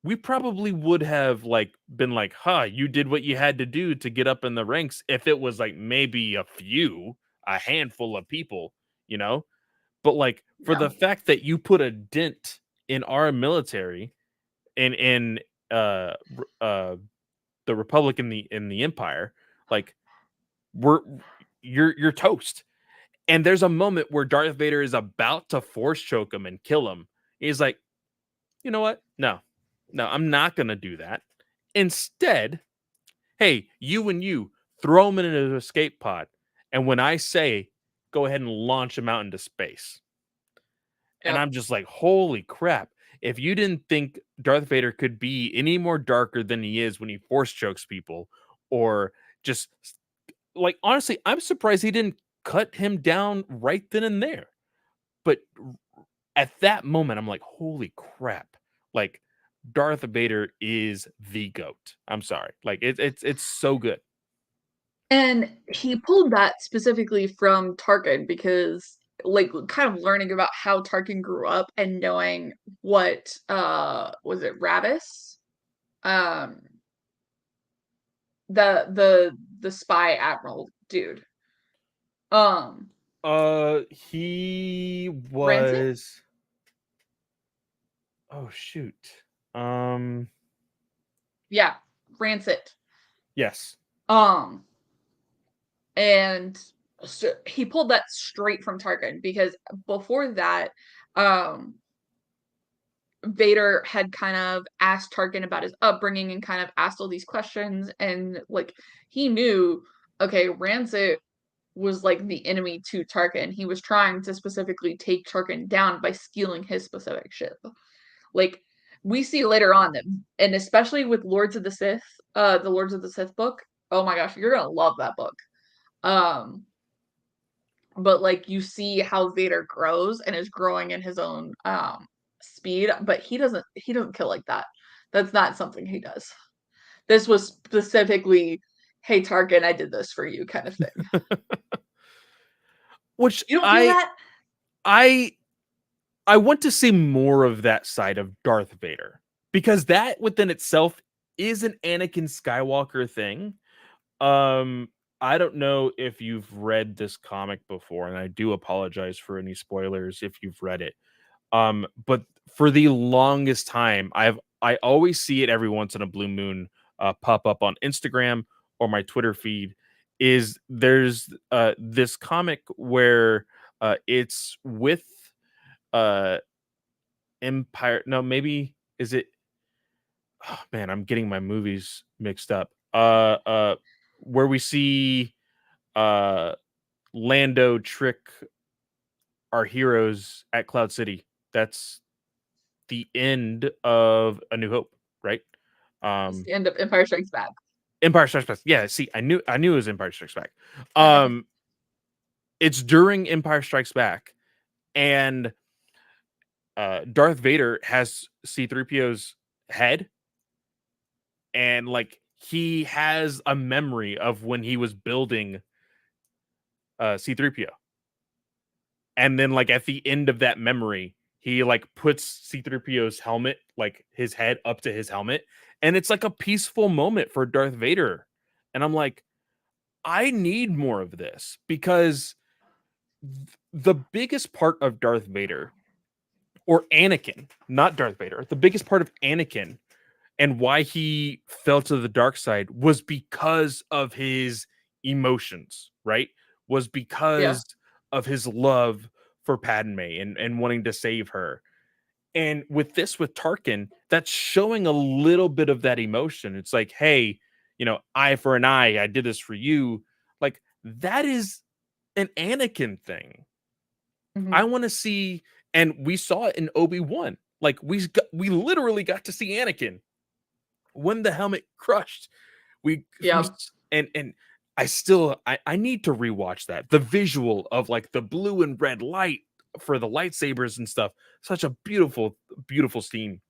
Speaker 2: we probably would have like been like, huh, you did what you had to do to get up in the ranks if it was like maybe a handful of people, you know? But like for
Speaker 1: Yeah.
Speaker 2: the fact that you put a dent in our military and in the Republic in the Empire, like we're you're toast. And there's a moment where Darth Vader is about to force choke him and kill him. He's like, you know what? No, no, I'm not gonna do that. Instead, hey, you and you throw him in an escape pod, and when I say go ahead and launch him out into space, and
Speaker 1: Yep.
Speaker 2: I'm just like, holy crap. If you didn't think Darth Vader could be any more darker than he is when he force chokes people, or just like, honestly, I'm surprised he didn't cut him down right then and there. But at that moment, I'm like, holy crap. Like, Darth Vader is the goat. I'm sorry. Like it's so good.
Speaker 1: And he pulled that specifically from Tarkin because like kind of learning about how Tarkin grew up and knowing what was it Ravis? Um the spy admiral dude. Um
Speaker 2: He
Speaker 1: Rancid?
Speaker 2: was oh shoot. Um
Speaker 1: Yeah, Rancid.
Speaker 2: yes.
Speaker 1: Um and so he pulled that straight from Tarkin because before that um Vader had kind of asked Tarkin about his upbringing and kind of asked all these questions and like he knew okay Rancid was like the enemy to Tarkin. He was trying to specifically take Tarkin down by stealing his specific ship. Like we see later on that, and especially with Lords of the Sith, the Lords of the Sith book. Oh my gosh, you're gonna love that book. Um, but like you see how Vader grows and is growing in his own speed, but he doesn't kill like that. That's not something he does. This was specifically, hey Tarkin, I did this for you kind of thing.
Speaker 2: Which
Speaker 1: You don't feel that?
Speaker 2: I I want to see more of that side of Darth Vader because that within itself is an Anakin Skywalker thing. Um, I don't know if you've read this comic before, and I do apologize for any spoilers if you've read it. But for the longest time, I always see it every once in a blue moon pop up on Instagram or my Twitter feed. Is there's this comic where it's with uh Empire. No, maybe is it? Oh, man, I'm getting my movies mixed up. Where we see uh Lando trick our heroes at Cloud City. That's the end of A New Hope, right?
Speaker 1: It's
Speaker 2: Um
Speaker 1: the end of Empire Strikes Back.
Speaker 2: Empire Strikes Back. Yeah, see, I knew it was Empire Strikes Back. Um it's during Empire Strikes Back and Darth Vader has C3PO's head and like he has a memory of when he was building C3PO. And then like at the end of that memory, he like puts C3PO's helmet, like his head up to his helmet, and it's like a peaceful moment for Darth Vader. And I'm like, I need more of this because the biggest part of Darth Vader or Anakin, not Darth Vader, the biggest part of Anakin and why he fell to the dark side was because of his emotions, right? Was
Speaker 1: Yeah.
Speaker 2: because of his love for Padme and wanting to save her. And with this, with Tarkin, that's showing a little bit of that emotion. It's like, hey, eye for an eye, I did this for you. Like, that is an Anakin thing. I
Speaker 1: Hmm.
Speaker 2: want to see, and we saw it in Obi-Wan. Like, we literally got to see Anakin when the helmet crushed. We
Speaker 1: Yeah.
Speaker 2: and I need to rewatch that. The visual of like the blue and red light for the lightsabers and stuff. Such a beautiful scene.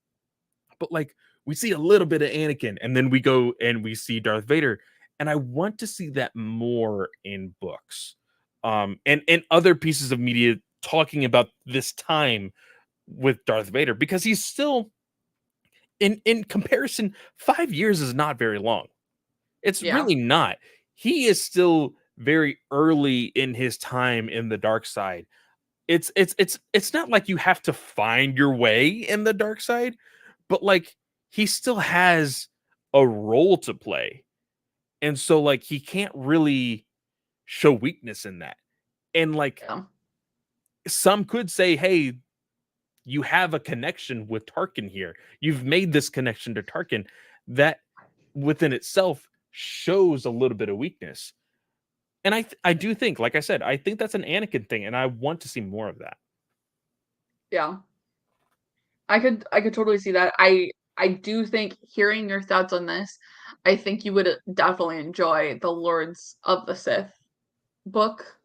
Speaker 2: But like we see a little bit of Anakin and then we go and we see Darth Vader and I want to see that more in books. And other pieces of media talking about this time with Darth Vader because he's still in comparison 5 years is not very long. It's
Speaker 1: Yeah.
Speaker 2: really not. He is still very early in his time in the dark side. It's not like you have to find your way in the dark side, but like he still has a role to play. And so like he can't really show weakness in that. And like
Speaker 1: Yeah.
Speaker 2: some could say, "Hey, you have a connection with Tarkin here. You've made this connection to Tarkin that within itself shows a little bit of weakness." And I do think, like I said, I think that's an Anakin thing, and I want to see more of that.
Speaker 1: Yeah. I could totally see that. I do think hearing your thoughts on this, I think you would definitely enjoy the Lords of the Sith book.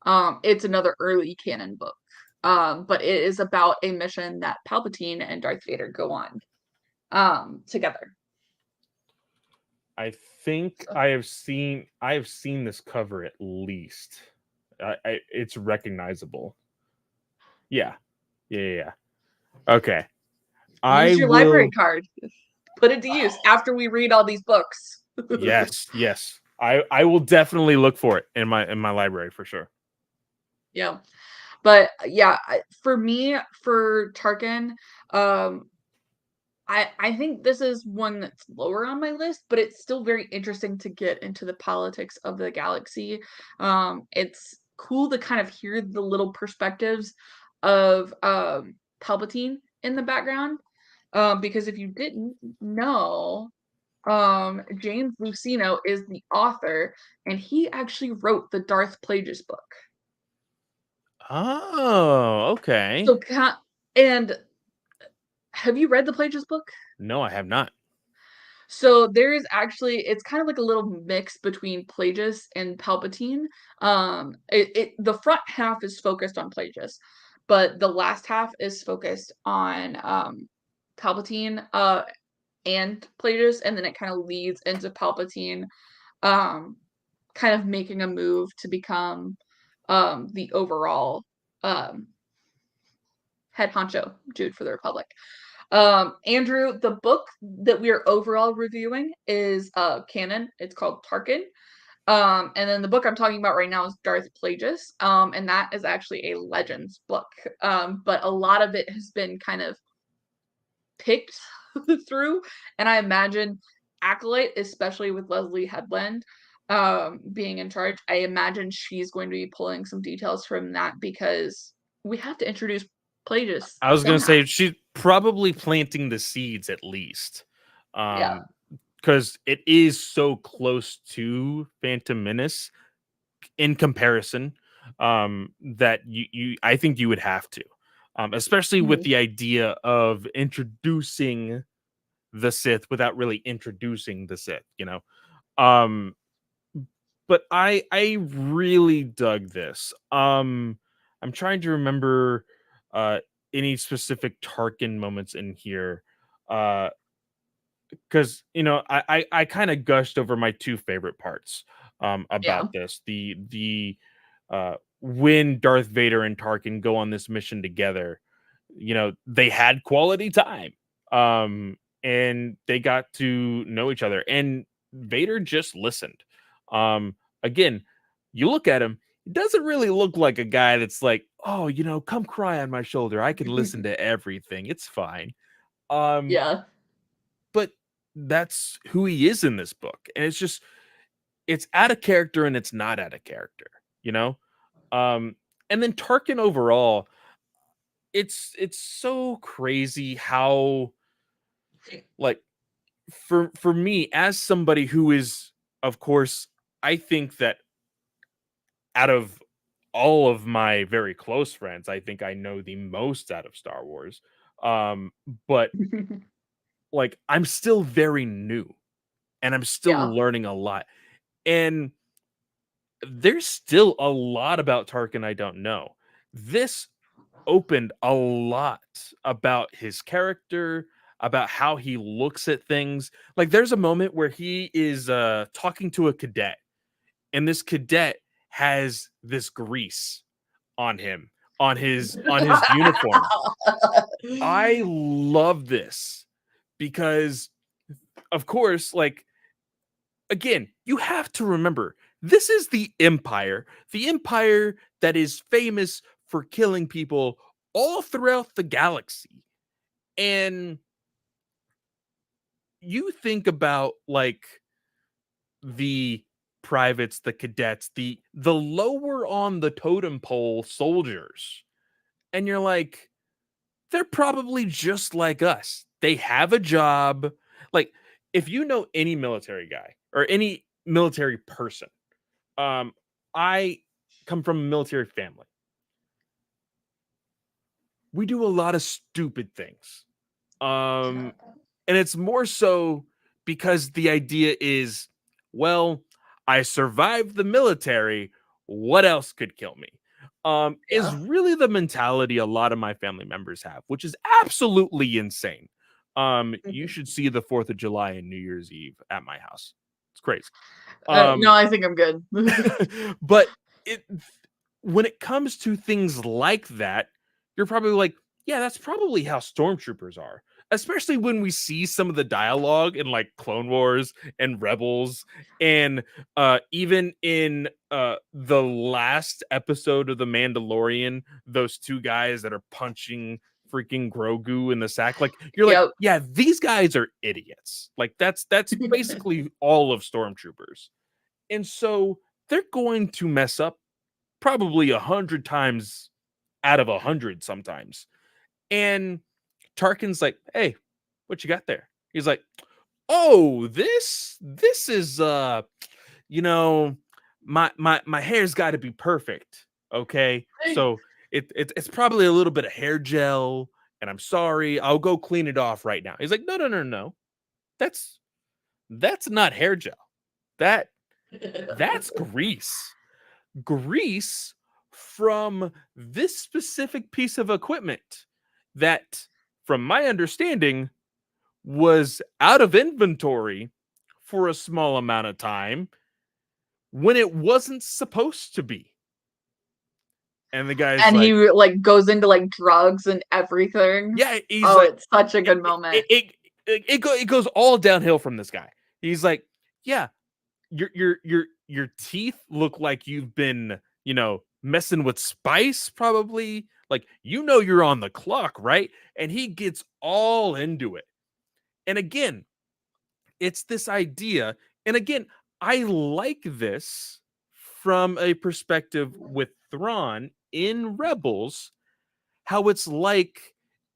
Speaker 1: It's another early canon book. But it is about a mission that Palpatine and Darth Vader go on. together.
Speaker 2: I think
Speaker 1: So,
Speaker 2: I have seen this cover at least. It's recognizable. Yeah. Yeah, yeah, yeah. Okay. I
Speaker 1: use your library
Speaker 2: will.
Speaker 1: card. Put it to use after we read all these books.
Speaker 2: Yes, yes. I will definitely look for it in my library for sure.
Speaker 1: Yeah. But yeah, for me, for Tarkin, um, I think this is one that's lower on my list, but it's still very interesting to get into the politics of the galaxy. It's cool to kind of hear the little perspectives of Palpatine in the background. Because if you didn't know, James Luceno is the author, and he actually wrote the Darth Plagueis book.
Speaker 2: Oh, okay.
Speaker 1: So, and have you read the Plagueis book?
Speaker 2: No, I have not.
Speaker 1: So there is actually it's kind of like a little mix between Plagueis and Palpatine. The front half is focused on Plagueis, but the last half is focused on Palpatine and Plagueis, and then it kind of leads into Palpatine um kind of making a move to become the overall um head honcho dude for the Republic. Andrew, the book that we are overall reviewing is canon. It's called Tarkin. And then the book I'm talking about right now is Darth Plagueis. And that is actually a Legends book. But a lot of it has been kind of picked through, and I imagine Acolyte, especially with Leslie Headland being in charge, I imagine she's going to be pulling some details from that because we have to introduce Plagueis
Speaker 2: I was gonna
Speaker 1: somehow.
Speaker 2: say she's probably planting the seeds at least.
Speaker 1: Yeah.
Speaker 2: Because it is so close to Phantom Menace in comparison, that you I think you would have to. Especially with
Speaker 1: Mhm.
Speaker 2: the idea of introducing the Sith without really introducing the Sith, you know. Um, but I really dug this. I'm trying to remember uh any specific Tarkin moments in here. Because I kind of gushed over my two favorite parts
Speaker 1: Yeah.
Speaker 2: about this. The when Darth Vader and Tarkin go on this mission together, they had quality time. And they got to know each other, and Vader just listened. Again, you look at him, he doesn't really look like a guy that's like, oh, come cry on my shoulder. I can listen to everything. It's fine. Um,
Speaker 1: Yeah.
Speaker 2: but that's who he is in this book. And it's out of character and it's not out of character, you know? Um, and then Tarkin overall, it's so crazy how, like, for me as somebody who is, of course, I think that out of all of my very close friends, I think I know the most out of Star Wars. But like I'm still very new and I'm
Speaker 1: Yeah.
Speaker 2: still learning a lot. And there's still a lot about Tarkin I don't know. This opened a lot about his character, about how he looks at things. Like there's a moment where he is talking to a cadet, and this cadet has this grease on him, on his uniform. I love this because of course, like, again, you have to remember this is the empire that is famous for killing people all throughout the galaxy. And you think about like the privates, the cadets, the lower on the totem pole soldiers, and you're like, they're probably just like us. They have a job. Like, if you know any military guy or any military person, um, I come from a military family. We do a lot of stupid things. Um, and it's more so because the idea is, well, I survived the military. What else could kill me? Is
Speaker 1: Yeah.
Speaker 2: really the mentality a lot of my family members have, which is absolutely insane. You should see the 4th of July and New Year's Eve at my house. It's crazy.
Speaker 1: No,
Speaker 2: Um,
Speaker 1: I think I'm good.
Speaker 2: but it when it comes to things like that, you're probably like, yeah, that's probably how stormtroopers are. Especially when we see some of the dialogue in like Clone Wars and Rebels, and even in the last episode of The Mandalorian, those two guys that are punching freaking Grogu in the sack. Like you're like,
Speaker 1: Yep.
Speaker 2: yeah, these guys are idiots. Like that's basically all of stormtroopers. And so they're going to mess up probably 100 times out of 100 sometimes. And Tarkin's like, "Hey, what you got there?" He's like, "Oh, this is you know, my hair's got to be perfect. Okay, so it's probably a little bit of hair gel, and I'm sorry. I'll go clean it off right now." He's like, "No, no, no, no. That's that's not hair gel. That that's grease. Grease from this specific piece of equipment that, from my understanding, was out of inventory for a small amount of time when it wasn't supposed to be." And the guy's
Speaker 1: And he,
Speaker 2: like,
Speaker 1: like, goes into, like, drugs and everything.
Speaker 2: "Yeah." He's
Speaker 1: Oh,
Speaker 2: like,
Speaker 1: it's such a
Speaker 2: it
Speaker 1: good
Speaker 2: it
Speaker 1: moment.
Speaker 2: it, it goes all downhill from this guy. He's like, "Yeah, your teeth look like you've been, messing with spice probably. Like, you're on the clock, right?" And he gets all into it. And again, it's this idea. And again, I like this from a perspective with Thrawn in Rebels, how it's like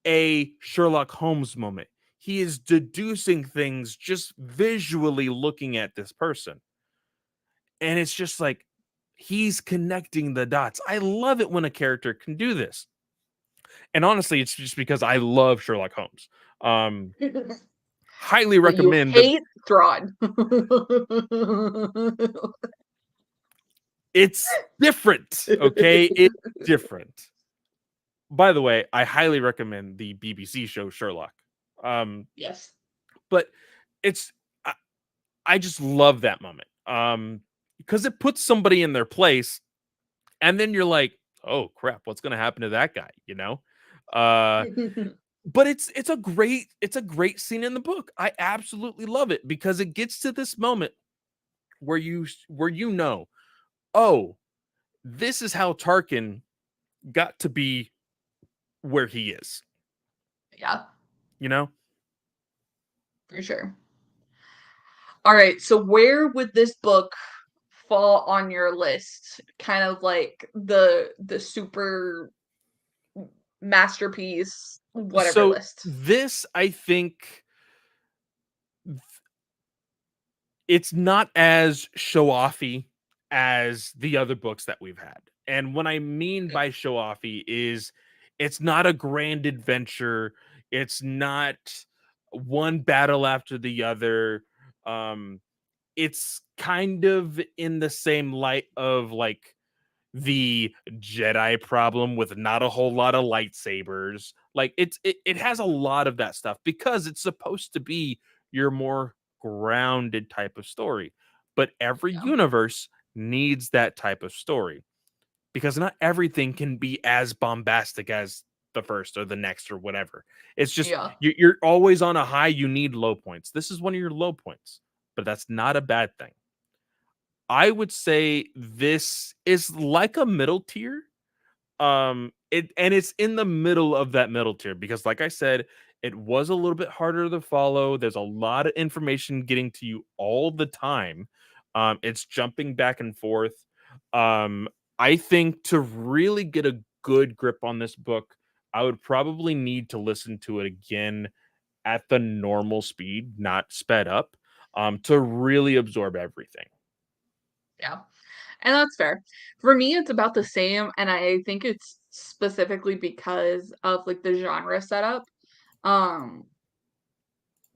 Speaker 2: a Sherlock Holmes moment. He is deducing things just visually looking at this person. And it's just like he's connecting the dots. I love it when a character can do this. And honestly, it's just because I love Sherlock Holmes. Um, Highly
Speaker 1: But you
Speaker 2: recommend the
Speaker 1: hate Thrawn.
Speaker 2: It's different, okay? It's different. By the way, I highly recommend the BBC show Sherlock. Um,
Speaker 1: Yes.
Speaker 2: but it's I, I just love that moment. Because it puts somebody in their place, and then you're like, oh crap, what's gonna happen to that guy? Uh but it's a great scene in the book. I absolutely love it because it gets to this moment where oh, this is how Tarkin got to be where he is,
Speaker 1: Yeah,
Speaker 2: you know?
Speaker 1: for sure. Alright, so where would this book fall on your list? Kind of like the super masterpiece, whatever
Speaker 2: So
Speaker 1: list.
Speaker 2: this, I think, it's not as show offy as the other books that we've had. And what I mean
Speaker 1: Mm,
Speaker 2: by show offy is it's not a grand adventure. It's not one battle after the other. Um, it's kind of in the same light of like the Jedi problem with not a whole lot of lightsabers. Like it has a lot of that stuff because it's supposed to be your more grounded type of story. But every
Speaker 1: yeah.
Speaker 2: universe needs that type of story because not everything can be as bombastic as the first or the next or whatever. It's just
Speaker 1: Yeah.
Speaker 2: you're always on a high, you need low points. This is one of your low points, but that's not a bad thing. I would say this is like a middle tier. It's in the middle of that middle tier because like I said, it was a little bit harder to follow. There's a lot of information getting to you all the time. It's jumping back and forth. Um, I think to really get a good grip on this book, I would probably need to listen to it again at the normal speed, not sped up, to really absorb everything.
Speaker 1: Yeah. And that's fair. For me, it's about the same, and I think it's specifically because of, like, the genre setup. Um,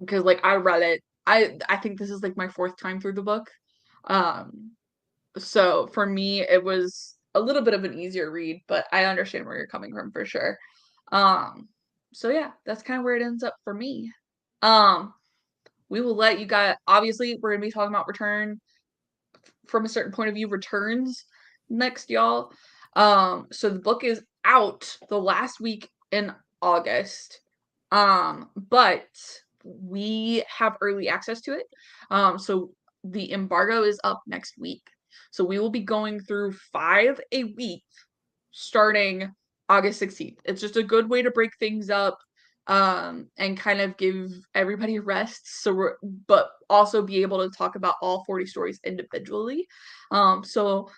Speaker 1: because, like, I read it I think this is, like, my 4th time through the book. Um, so for me, it was a little bit of an easier read, but I understand where you're coming from for sure. Um, so yeah, that's kinda where it ends up for me. Um, we will let you guys. Obviously, we're gonna be talking about return from a certain point of view returns next, y'all. So the book is out the last week in August. But we have early access to it. So the embargo is up next week. So we will be going through 5 a week starting August 16th. It's just a good way to break things up and kind of give everybody rest but also be able to talk about all 40 stories individually. So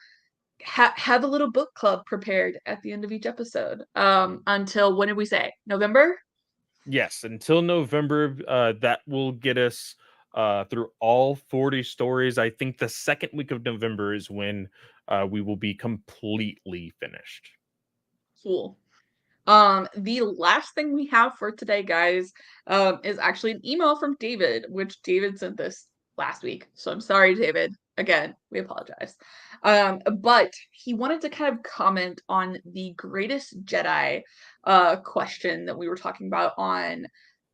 Speaker 1: have a little book club prepared at the end of each episode. Until when did we say? November?
Speaker 2: Yes, until November, that will get us through all 40 stories. I think the second week of November is when we will be completely finished.
Speaker 1: Cool. The last thing we have for today, guys, is actually an email from David, which David sent this last week. So I'm sorry, David. Again, we apologize. But he wanted to kind of comment on the greatest Jedi question that we were talking about on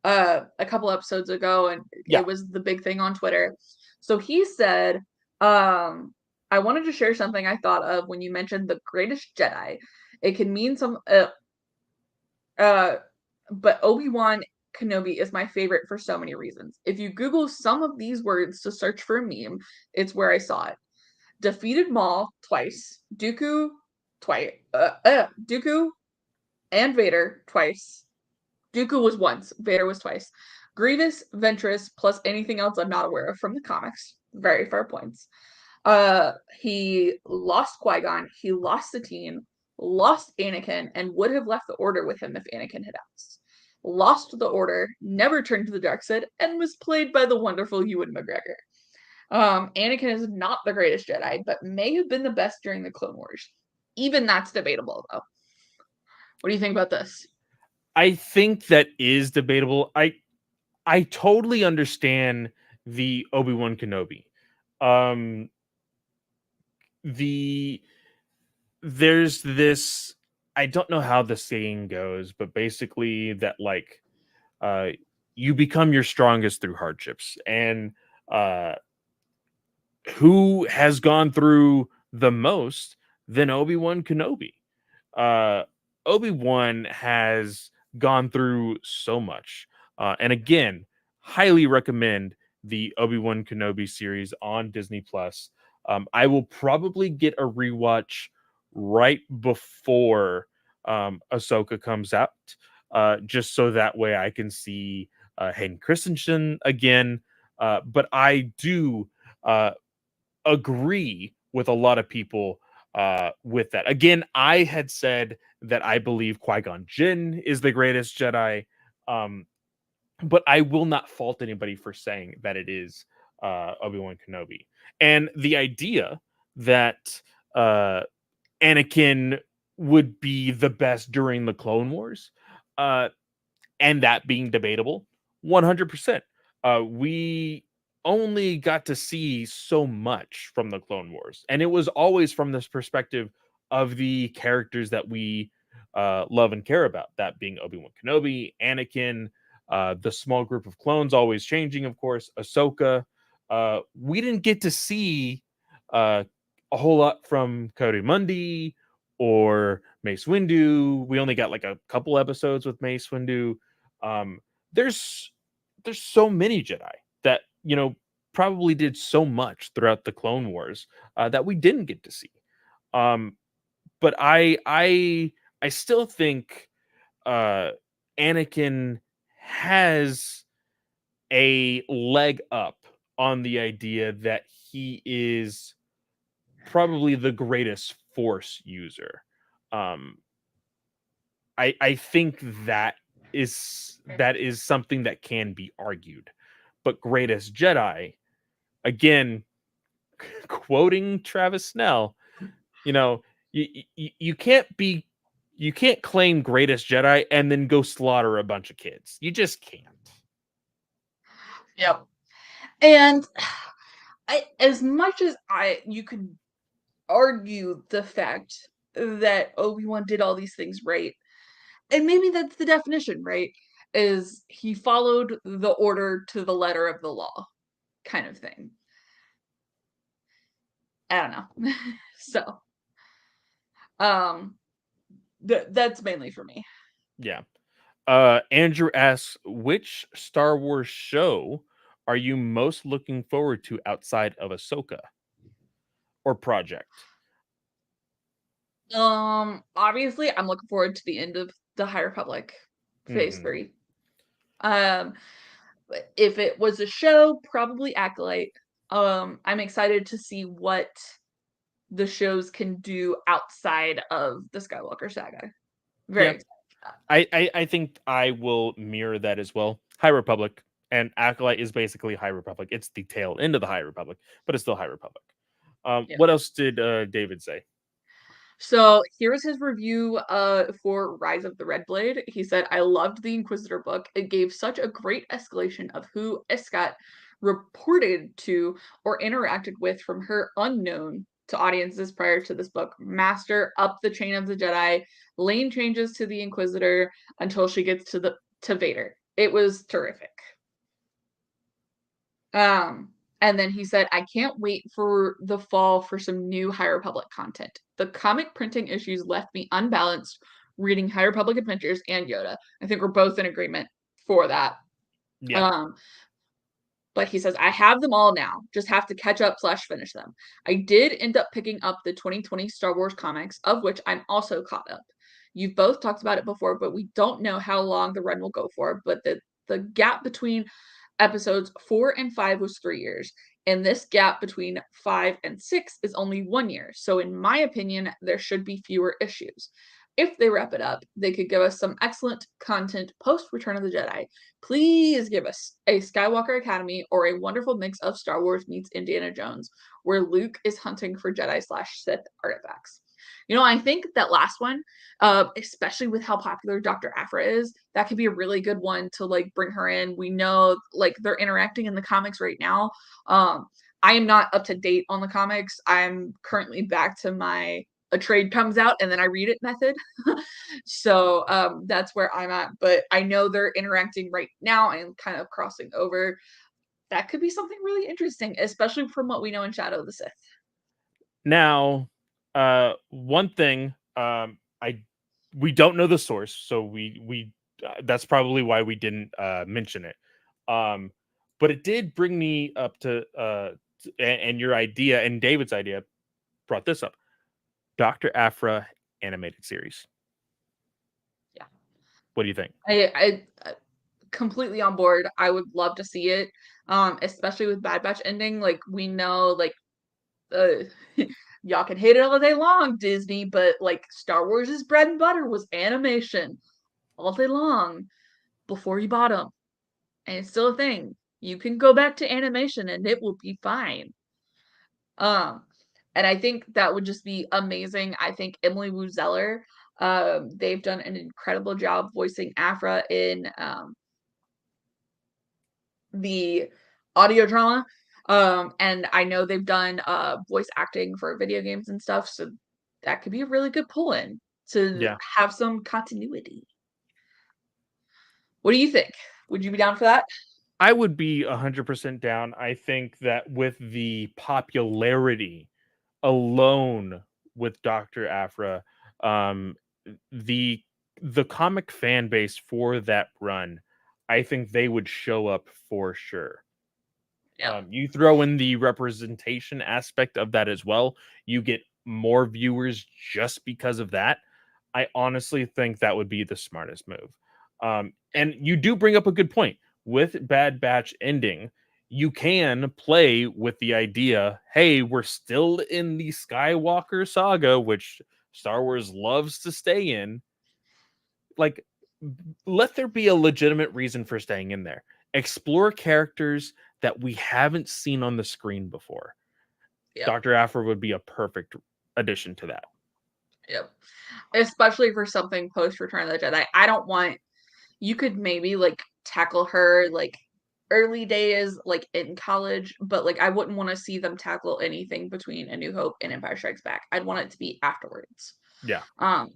Speaker 1: a couple episodes ago, and
Speaker 2: Yeah.
Speaker 1: it was the big thing on Twitter. So he said, I wanted to share something I thought of when you mentioned the greatest Jedi. It can mean uh, but Obi-Wan Kenobi is my favorite for so many reasons. If you Google some of these words to search for a meme, it's where I saw it. Defeated Maul twice. Dooku and Vader twice. Dooku was once. Vader was twice. Grievous, Ventress, plus anything else I'm not aware of from the comics. Very fair points. He lost Qui-Gon, he lost Satine, lost Anakin, and would have left the Order with him if Anakin had asked. Lost the Order, never turned to the dark side, and was played by the wonderful Ewan McGregor. Anakin is not the greatest Jedi, but may have been the best during the Clone Wars. Even that's debatable, though. What do you think about this?
Speaker 2: I think that is debatable. I totally understand the Obi-Wan Kenobi. Um the there's this, I don't know how the saying goes, but basically that like uh you become your strongest through hardships. And uh who has gone through the most than Obi-Wan Kenobi? uh Obi-Wan has gone through so much. And again, highly recommend the Obi-Wan Kenobi series on Disney Plus. I will probably get a rewatch right before Ahsoka comes out, just so that way I can see Hayden Christensen again. But I do uh, agree with a lot of people with that. Again, I had said that I believe Qui-Gon Jinn is the greatest Jedi, um, but I will not fault anybody for saying that it is Obi-Wan Kenobi. And the idea that uh, Anakin would be the best during the Clone Wars, uh, and that being debatable, 100%. We only got to see so much from the Clone Wars, and it was always from this perspective of the characters that we love and care about, that being Obi-Wan Kenobi, Anakin, the small group of clones always changing, of course, Ahsoka. We didn't get to see uh, a whole lot from Cody Mundi or Mace Windu. We only got like a couple episodes with Mace Windu. um, there's so many Jedi that probably did so much throughout the Clone Wars that we didn't get to see. Um, but I still think uh, Anakin has a leg up on the idea that he is probably the greatest Force user. Um, I think that is something that can be argued. But greatest Jedi, again, quoting Travis Snell, you know, you can't be, you can't claim greatest Jedi and then go slaughter a bunch of kids. You just can't.
Speaker 1: Yep. And as much as you could argue the fact that Obi-Wan did all these things right, and maybe that's the definition, right? is he followed the order to the letter of the law, kind of thing. I don't know. So, um, that's mainly for me.
Speaker 2: Yeah. Andrew asks, which Star Wars show are you most looking forward to outside of Ahsoka or project?
Speaker 1: Obviously, I'm looking forward to the end of the High Republic Phase
Speaker 2: Hmm.
Speaker 1: 3. Um, if it was a show, probably Acolyte. I'm excited to see what the shows can do outside of the Skywalker saga. Very
Speaker 2: Yeah,
Speaker 1: excited for that.
Speaker 2: I think I will mirror that as well. High Republic and Acolyte is basically High Republic. It's the tail end of the High Republic, but it's still High Republic.
Speaker 1: Yeah.
Speaker 2: What else did David say?
Speaker 1: So here's his review for Rise of the Red Blade. He said, I loved the Inquisitor book. It gave such a great escalation of who Escat reported to or interacted with from her unknown to audiences prior to this book. Master up the chain of the Jedi, lane changes to the Inquisitor until she gets to Vader. It was terrific. Um, and then he said, I can't wait for the fall for some new High Republic content. The comic printing issues left me unbalanced reading High Republic Adventures and Yoda. I think we're both in agreement for that.
Speaker 2: Yeah,
Speaker 1: Um, but he says, I have them all now. Just have to catch up slash finish them. I did end up picking up the 2020 Star Wars comics, of which I'm also caught up. You've both talked about it before, but we don't know how long the run will go for. But the gap between episodes 4 and 5 was 3 years, and this gap between 5 and 6 is only 1 year. So, in my opinion, there should be fewer issues. If they wrap it up, they could give us some excellent content post Return of the Jedi. Please give us a Skywalker Academy or a wonderful mix of Star Wars meets Indiana Jones, where Luke is hunting for Jedi slash Sith artifacts. I think that last one, especially with how popular Dr. Aphra is, that could be a really good one to like bring her in. We know like they're interacting in the comics right now. I am not up to date on the comics. I'm currently back to my a trade comes out and then I read it method. So that's where I'm at. But I know they're interacting right now and kind of crossing over. That could be something really interesting, especially from what we know in Shadow of the Sith.
Speaker 2: now, one thing, I we don't know the source, so we that's probably why we didn't mention it. Um, but it did bring me up to and your idea and David's idea brought this up. Dr. Aphra animated series.
Speaker 1: Yeah.
Speaker 2: What do you think?
Speaker 1: I completely on board. I would love to see it. Especially with Bad Batch ending. Like we know like uh y'all can hate it all day long, Disney, but like Star Wars' bread and butter was animation all day long before you bought them. And it's still a thing. You can go back to animation and it will be fine. Um, and I think that would just be amazing. I think Emily Wu Zeller, they've done an incredible job voicing Afra in the audio drama. And I know they've done voice acting for video games and stuff, so that could be a really good pull in to
Speaker 2: Yeah.
Speaker 1: have some continuity. What do you think? Would you be down for that?
Speaker 2: I would be 100% down. I think that with the popularity alone with Dr. Aphra, um, the the comic fan base for that run, I think they would show up for sure.
Speaker 1: Yeah.
Speaker 2: You throw in the representation aspect of that as well, you get more viewers just because of that. I honestly think that would be the smartest move. And you do bring up a good point. With Bad Batch ending, you can play with the idea, hey, we're still in the Skywalker saga, which Star Wars loves to stay in. Like, let there be a legitimate reason for staying in there. Explore characters that we haven't seen on the screen before.
Speaker 1: Yep.
Speaker 2: Dr. Aphra would be a perfect addition to that.
Speaker 1: Yep. Especially for something post Return of the Jedi. I don't want you could maybe like tackle her like early days like in college, but like I wouldn't want to see them tackle anything between A New Hope and Empire Strikes Back. I'd want it to be afterwards.
Speaker 2: Yeah.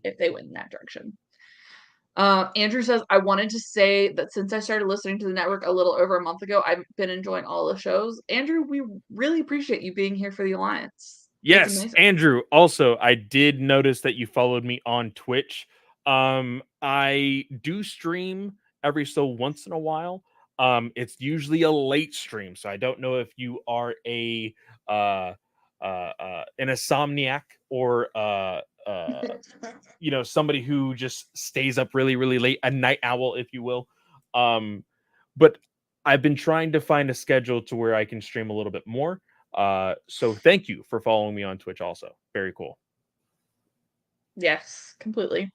Speaker 1: If they went in that direction. Andrew says, I wanted to say that since I started listening to the network a little over a month ago, I've been enjoying all the shows. Andrew, we really appreciate you being here for the Alliance. It's
Speaker 2: Yes,
Speaker 1: amazing.
Speaker 2: Andrew. Also, I did notice that you followed me on Twitch. I do stream every so once in a while. It's usually a late stream, so I don't know if you are a an insomniac or somebody who just stays up really really late, a night owl if you will. Um but I've been trying to find a schedule to where I can stream a little bit more. So thank you for following me on Twitch also. Very cool.
Speaker 1: Yes, completely.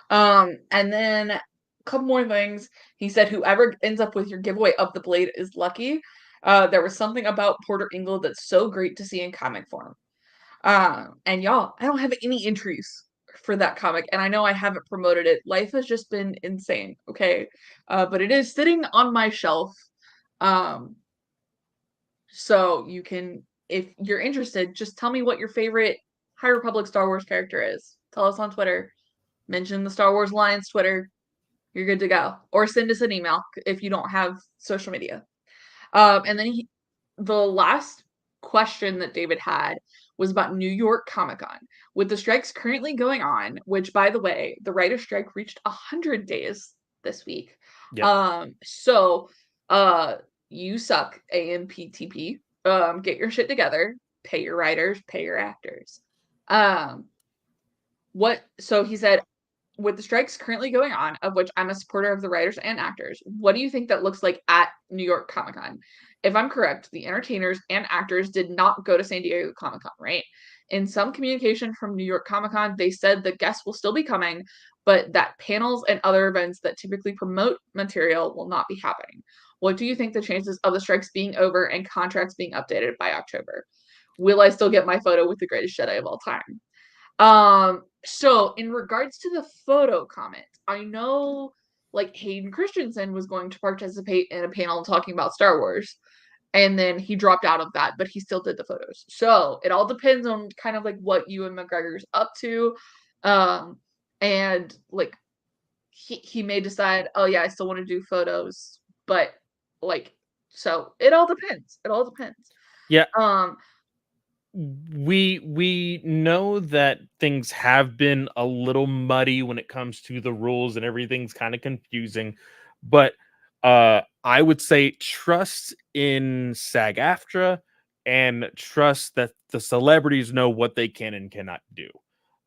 Speaker 1: And then a couple more things. He said whoever ends up with your giveaway of the blade is lucky. There was something about Porter Engle that's so great to see in comic form. And y'all, I don't have any entries for that comic, and I know I haven't promoted it. Life has just been insane, okay? But it is sitting on my shelf. Um, so you can, if you're interested, just tell me what your favorite High Republic Star Wars character is. Tell us on Twitter. Mention the Star Wars Alliance Twitter. You're good to go. Or send us an email if you don't have social media. And then the last question that David had was about New York Comic Con. With the strikes currently going on, which, by the way, the writer's strike reached 100 days this week.
Speaker 2: Yep.
Speaker 1: So, uh, you suck, AMPTP. Get your shit together. Pay your writers, pay your actors. Um, so he said, with the strikes currently going on, of which I'm a supporter of the writers and actors, what do you think that looks like at New York Comic Con? If I'm correct, the entertainers and actors did not go to San Diego Comic Con, right? In some communication from New York Comic Con, they said the guests will still be coming, but that panels and other events that typically promote material will not be happening. What do you think the chances of the strikes being over and contracts being updated by October? Will I still get my photo with the greatest Jedi of all time? So in regards to the photo comment, I know like Hayden Christensen was going to participate in a panel talking about Star Wars, and then he dropped out of that, but he still did the photos. So it all depends on kind of like what Ewan McGregor's up to. Um, and like he may decide, oh yeah, I still want to do photos, but like so it all depends. It all depends.
Speaker 2: Yeah,
Speaker 1: Um,
Speaker 2: we know that things have been a little muddy when it comes to the rules and everything's kind of confusing, but I would say trust in SAG-AFTRA and trust that the celebrities know what they can and cannot do.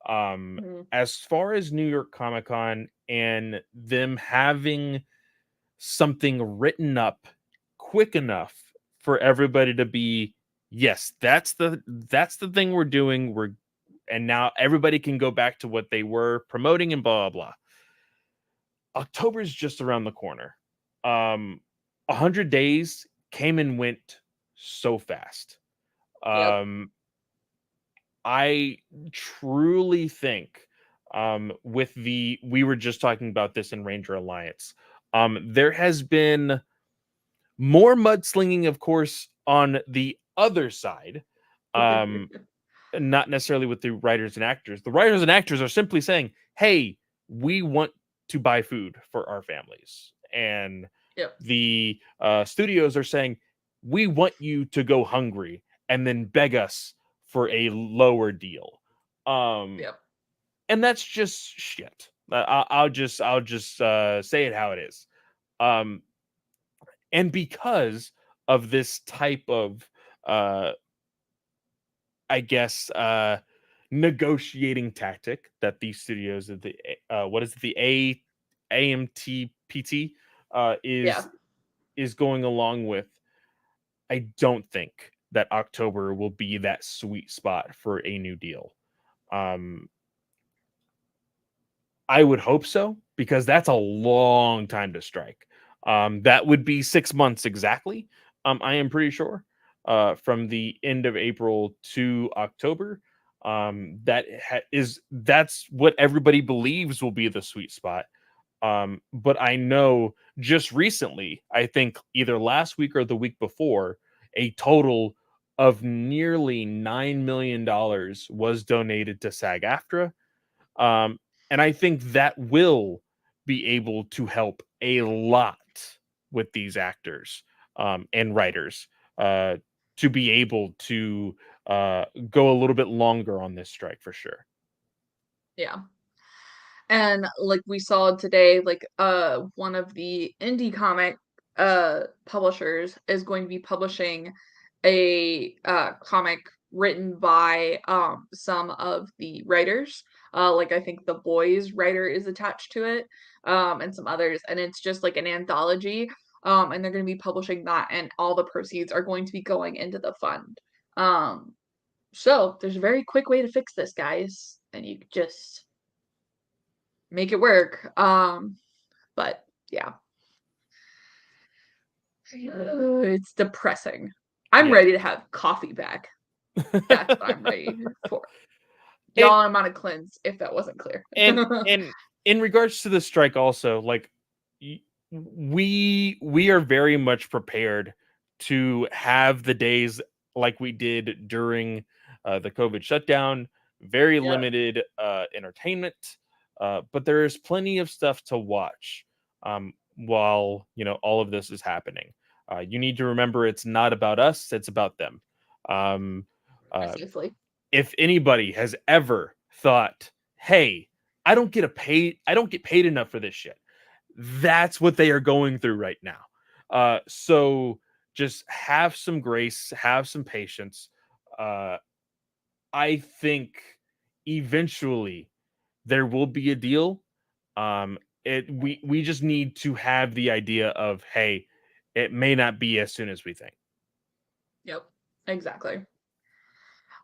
Speaker 2: um
Speaker 1: mhm,
Speaker 2: as far as New York Comic Con and them having something written up quick enough for everybody to be, yes, that's the thing we're doing, we're and now everybody can go back to what they were promoting and blah blah blah. October's just around the corner. 100 days came and went so fast.
Speaker 1: yep.
Speaker 2: um I truly think, with the we were just talking about this in Ranger Alliance, there has been more mudslinging, of course, on the other side. Um, not necessarily with the writers and actors. The writers and actors are simply saying, "Hey, we want to buy food for our families," and
Speaker 1: Yep.
Speaker 2: the studios are saying, "We want you to go hungry and then beg us for a lower deal." Um,
Speaker 1: Yep.
Speaker 2: and that's just shit. I'll just say it how it is. Um, and because of this type of uh I guess negotiating tactic that these studios of the what is it, the AMTPT uh
Speaker 1: Yeah.
Speaker 2: is is going along with, I don't think that October will be that sweet spot for a new deal. um I would hope so, because that's a long time to strike. That would be 6 months exactly. I am pretty sure, from the end of April to October. That's what everybody believes will be the sweet spot. But I know just recently, I think either last week or the week before, a total of nearly $9 million was donated to SAG-AFTRA. um, and I think that will be able to help a lot with these actors and writers uh, to be able to go a little bit longer on this strike for sure.
Speaker 1: Yeah. And like we saw today, like one of the indie comic publishers is going to be publishing a comic written by some of the writers. Like I think the boys writer is attached to it, and some others, and it's just like an anthology. And they're going to be publishing that, and all the proceeds are going to be going into the fund. Um, so there's a very quick way to fix this, guys, and you just make it work. But yeah, it's depressing. I'm
Speaker 2: Yes.
Speaker 1: ready to have coffee back. That's what I'm ready for. Y'all,
Speaker 2: and
Speaker 1: I'm on a cleanse, if that wasn't clear.
Speaker 2: and in regards to the strike also, like we are very much prepared to have the days like we did during the COVID shutdown, very
Speaker 1: Yep.
Speaker 2: limited entertainment, but there is plenty of stuff to watch while all of this is happening. You need to remember it's not about us, it's about them. um, uh,
Speaker 1: Precisely.
Speaker 2: if anybody has ever thought, "Hey, I don't get paid enough for this shit," that's what they are going through right now. So just have some grace, have some patience. Uh, I think eventually there will be a deal. Um, we just need to have the idea of, hey, it may not be as soon as we think.
Speaker 1: Yep. Exactly.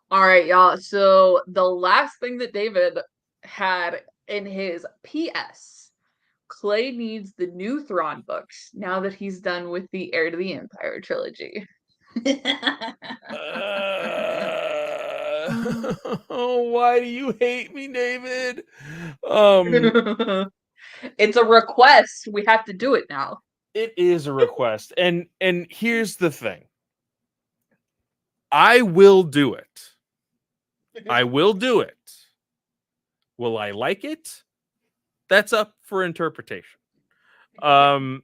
Speaker 1: All right, y'all. So the last thing that David had in his PS, Clay needs the new Thrawn books now that he's done with the Heir to the Empire trilogy.
Speaker 2: Why do you hate me, David? Um,
Speaker 1: It's a request. We have to do it now.
Speaker 2: it is a request, and here's the thing. I will do it. I will do it. Will I like it? That's up for interpretation. Um,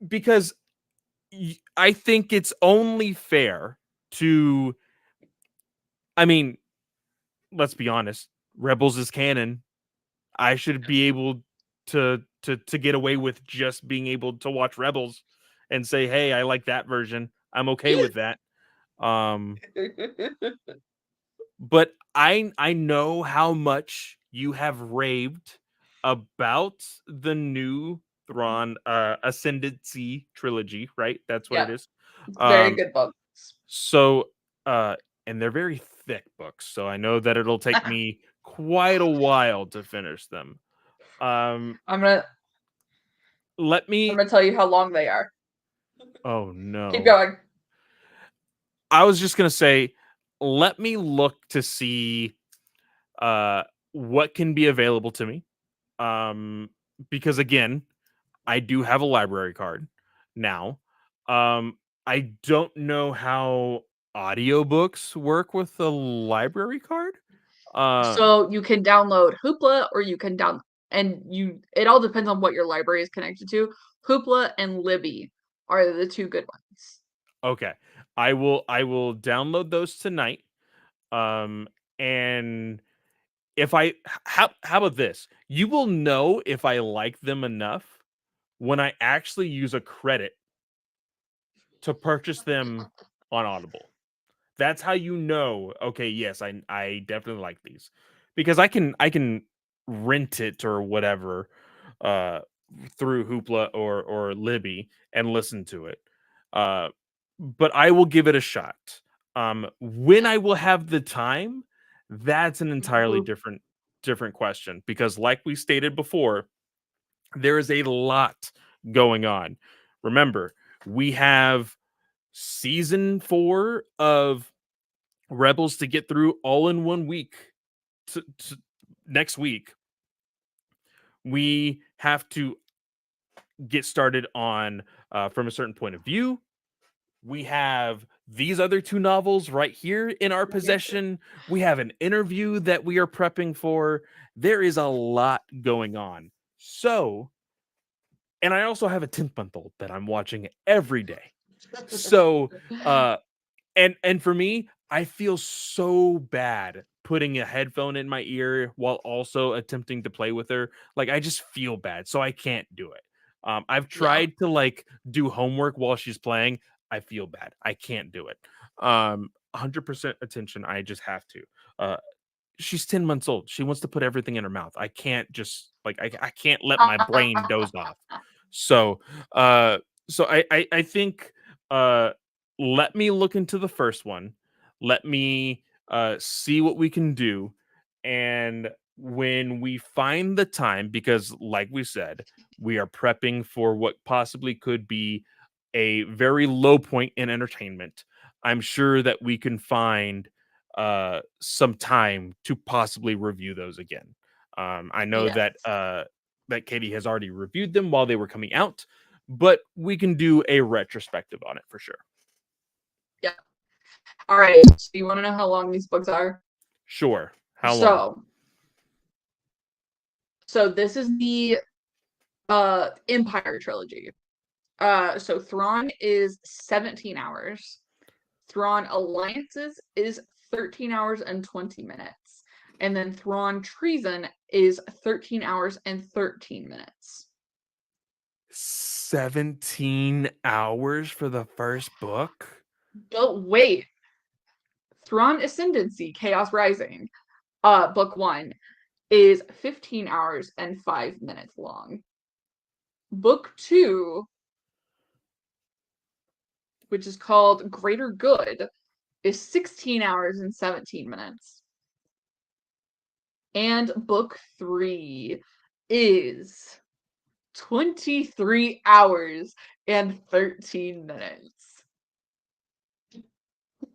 Speaker 2: because I think it's only fair to. I mean, let's be honest. Rebels is canon. I should be able to get away with just being able to watch Rebels and say, "Hey, I like that version. I'm okay with that." Um, but I know how much you have raved about the new Thrawn Ascendancy trilogy, right? That's what it
Speaker 1: Yeah,
Speaker 2: is.
Speaker 1: very
Speaker 2: Um,
Speaker 1: good books.
Speaker 2: so uh, and they're very thick books, so I know that it'll take me quite a while to finish them. Um,
Speaker 1: I'm gonna
Speaker 2: let
Speaker 1: I'm
Speaker 2: me.
Speaker 1: gonna tell you how long they are.
Speaker 2: Oh
Speaker 1: Keep
Speaker 2: no,
Speaker 1: going.
Speaker 2: I was just gonna say, let me look to see uh what can be available to me. Um, because again, I do have a library card now. Um, I don't know how audiobooks work with the library card. Uh,
Speaker 1: So you can download Hoopla or you can down and you it all depends on what your library is connected to. Hoopla and Libby are the two good ones.
Speaker 2: okay. I will download those tonight. Um, and if I how about this? You will know if I like them enough when I actually use a credit to purchase them on Audible. That's how you know, okay, yes, I definitely like these. Because I can rent it or whatever uh through Hoopla or Libby and listen to it. Uh but I will give it a shot. When I will have the time, that's an entirely different question because like we stated before, there is a lot going on. Remember, we have season 4 of Rebels to get through all in 1 week. Next week, we have to get started on From a Certain Point of View. We have these other two novels right here in our possession. We have an interview that we are prepping for. There is a lot going on. So, and I also have a 10-month-old that I'm watching every day. So, uh and for me, I feel so bad putting a headphone in my ear while also attempting to play with her. Like, I just feel bad, so I can't do it. I've
Speaker 1: Yeah.
Speaker 2: tried to, like, do homework while she's playing. I feel bad. I can't do it. 100% attention, I just have to. Uh, she's 10 months old. She wants to put everything in her mouth. I can't just, like, I can't let my brain doze off. So, uh, so I think, uh, let me look into the first one. Let me see what we can do. And when we find the time, because like we said, we are prepping for what possibly could be a very low point in entertainment. I'm sure that we can find some time to possibly review those again. I know
Speaker 1: Yes.
Speaker 2: that Katie has already reviewed them while they were coming out, but we can do a retrospective on it for sure.
Speaker 1: Yeah. All right. So you want to know how long these books are?
Speaker 2: Sure. How long?
Speaker 1: So, so this is the Empire trilogy. So Thrawn is 17 hours. Thrawn Alliances is 13 hours and 20 minutes. And then Thrawn Treason is 13 hours and 13 minutes.
Speaker 2: 17 hours for the first book?
Speaker 1: But wait, Thrawn Ascendancy, Chaos Rising, book one, is 15 hours and 5 minutes long. Book two, which is called Greater Good, is 16 hours and 17 minutes. And book three is 23 hours and 13 minutes.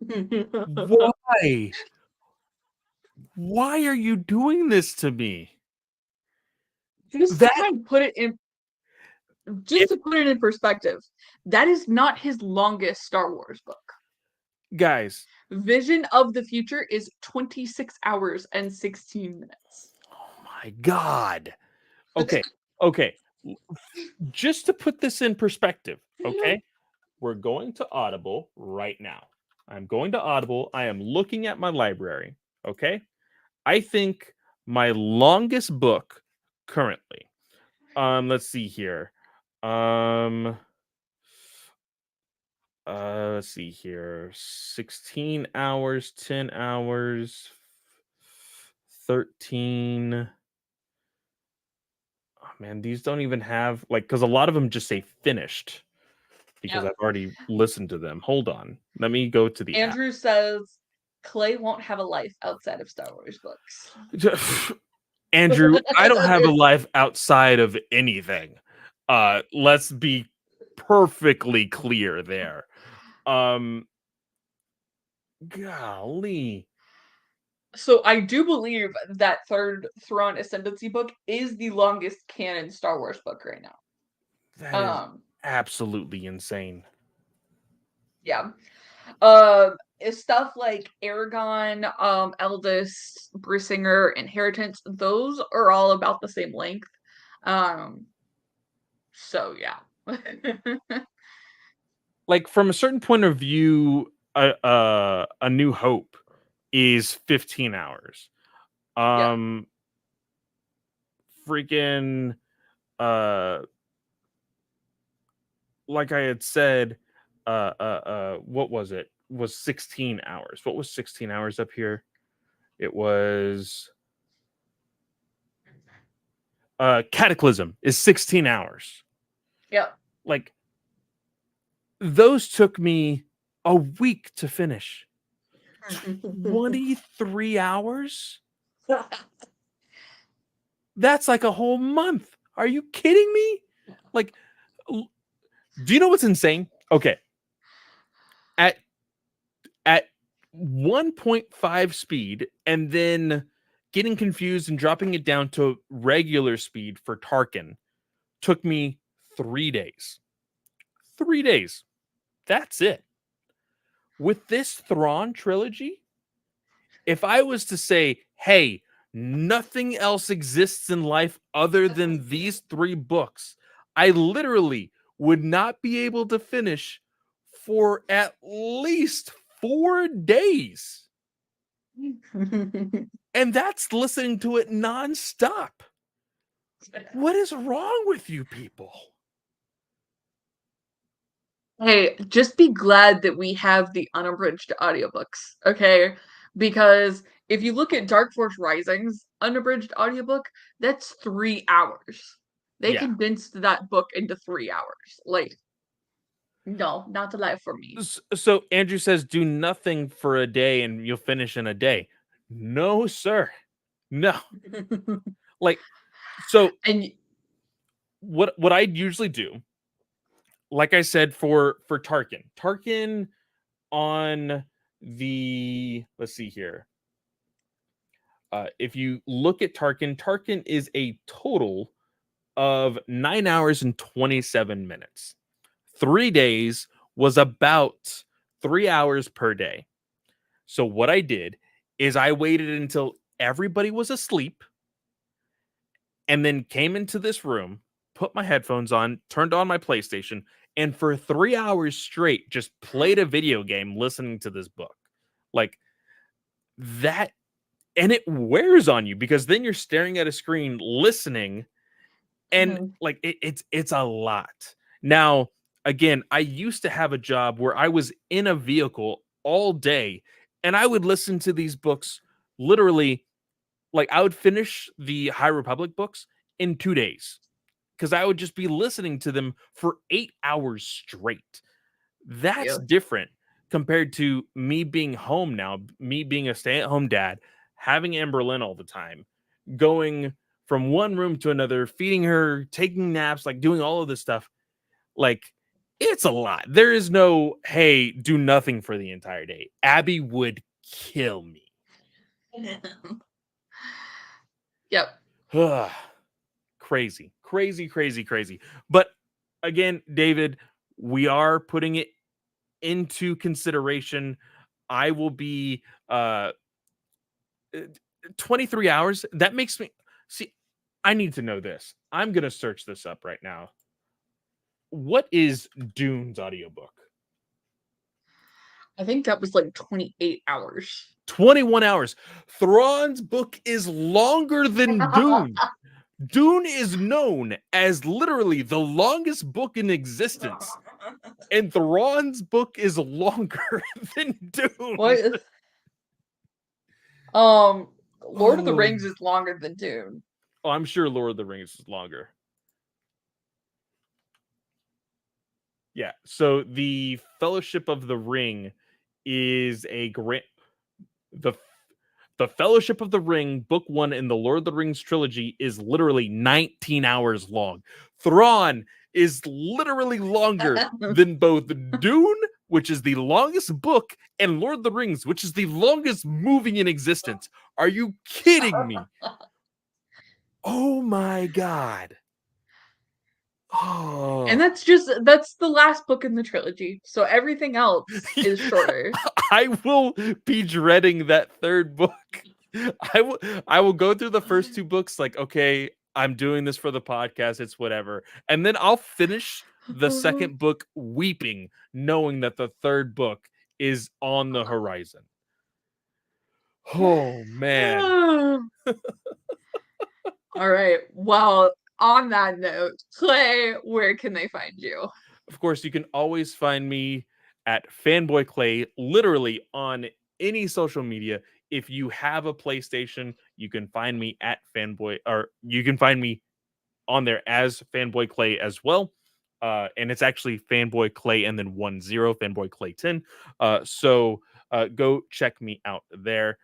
Speaker 2: Why? Why are you doing this to me?
Speaker 1: just to
Speaker 2: That
Speaker 1: kind of put it in just
Speaker 2: if
Speaker 1: to put it in perspective, that is not his longest Star Wars book.
Speaker 2: guys,
Speaker 1: Vision of the Future is 26 hours and 16 minutes.
Speaker 2: oh my god. Okay. Okay. Just to put this in perspective, okay? We're going to Audible right now. I'm going to Audible. I am looking at my library, okay? I think my longest book currently. Let's see here. Um let's see here. 16 hours, 10 hours, 13. Oh, man, these don't even have like cuz a lot of them just say finished because
Speaker 1: Yep.
Speaker 2: I've already listened to them. Hold on. Let me go to the app.
Speaker 1: Andrew says Clay won't have a life outside of Star Wars books.
Speaker 2: Andrew, I don't have a life outside of anything. Let's be perfectly clear there. Um, golly,
Speaker 1: So I do believe that third Thrawn Ascendancy book is the longest canon Star Wars book right now.
Speaker 2: that is
Speaker 1: Um,
Speaker 2: absolutely insane.
Speaker 1: yeah. It's stuff like Aragon, Eldest, Brissinger, Inheritance, those are all about the same length. Um, so yeah.
Speaker 2: Like from a certain point of view, a New Hope is 15 hours.
Speaker 1: Yeah.
Speaker 2: Um, freaking, uh, like I had said, what was it? Was 16 hours. What was 16 hours up here? It was Cataclysm is 16 hours.
Speaker 1: Yeah.
Speaker 2: Like those took me a week to finish. 23 hours? That's like a whole month. Are you kidding me? Like do you know what's insane? Okay. At at 1.5 speed and then getting confused and dropping it down to regular speed for Tarkin took me 3 days. 3 days. That's it. With this Thrawn trilogy, if I was to say, "Hey, nothing else exists in life other than these 3 books, I literally would not be able to finish for at least 4 days. And that's listening to it nonstop. What is wrong with you people?
Speaker 1: Hey, just be glad that we have the unabridged audiobooks, okay? Because if you look at Dark Force Rising's unabridged audiobook, that's 3 hours. They
Speaker 2: Yeah.
Speaker 1: condensed that book into 3 hours. Like, no, not the life for me.
Speaker 2: So Andrew says, do nothing for a day and you'll finish in a day. No, sir. No. Like, so
Speaker 1: And
Speaker 2: what I usually do, like I said, for Tarkin on the, let's see here. If you look at Tarkin is a total of 9 hours and 27 minutes. 3 days was about 3 hours per day. So what I did is I waited until everybody was asleep and then came into this room, put my headphones on, turned on my PlayStation, and for 3 hours straight just played a video game listening to this book. Like that, and it wears on you because then you're staring at a screen listening, and
Speaker 1: Mhm.
Speaker 2: like it's a lot. Now, again, I used to have a job where I was in a vehicle all day and I would listen to these books literally, like I would finish the High Republic books in 2 days because I would just be listening to them for 8 hours straight. That's
Speaker 1: Yeah.
Speaker 2: different compared to me being home now, me being a stay-at-home dad, having Amberlynn all the time, going from one room to another, feeding her, taking naps, like doing all of this stuff. Like, it's a lot. There is no, hey, do nothing for the entire day. Abby would kill me.
Speaker 1: Yep.
Speaker 2: Ugh. Crazy, crazy, crazy, crazy. But again, David, we are putting it into consideration. I will be uh 23 hours. That makes me see. I need to know this. I'm gonna search this up right now. What is Dune's audiobook?
Speaker 1: I think that was like 28 hours.
Speaker 2: 21 hours. Thrawn's book is longer than Dune. Dune is known as literally the longest book in existence, and Thrawn's book is longer than Dune.
Speaker 1: What? Um, Lord of the
Speaker 2: Oh,
Speaker 1: Rings is longer than Dune.
Speaker 2: I'm sure Lord of the Rings is longer. Yeah. So the Fellowship of the Ring is a great the the Fellowship of the Ring, book 1 in the Lord of the Rings trilogy, is literally 19 hours long. Thrawn is literally longer than both Dune, which is the longest book, and Lord of the Rings, which is the longest movie in existence. Are you kidding me? Oh my god.
Speaker 1: And
Speaker 2: Oh.
Speaker 1: that's the last book in the trilogy. So everything else is shorter.
Speaker 2: I will be dreading that third book. I will go through the first 2 books like, okay, I'm doing this for the podcast, it's whatever. And then I'll finish the second book weeping, knowing that the third book is on the horizon. Oh man.
Speaker 1: All right. Well, on that note, Clay, where can they find you?
Speaker 2: Of course, you can always find me at Fanboy Clay, literally on any social media. If you have a PlayStation, you can find me at Fanboy, or you can find me on there as Fanboy Clay as well. And it's actually Fanboy Clay and then 10, Fanboy Clay 10. Go check me out there.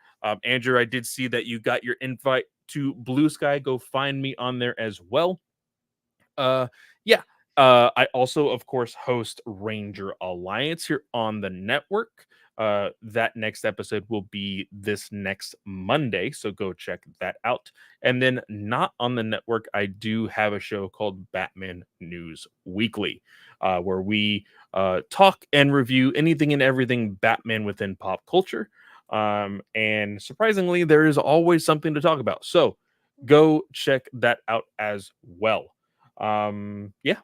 Speaker 2: Andrew, I did see that you got your invite to Blue Sky. Go find me on there as well. Uh, yeah. I also, of course, host Ranger Alliance here on the network. That next episode will be this next Monday, so go check that out. And then, not on the network, I do have a show called Batman News Weekly, where we talk and review anything and everything Batman within pop culture. And surprisingly, there is always something to talk about. So go check that out as well. Yeah.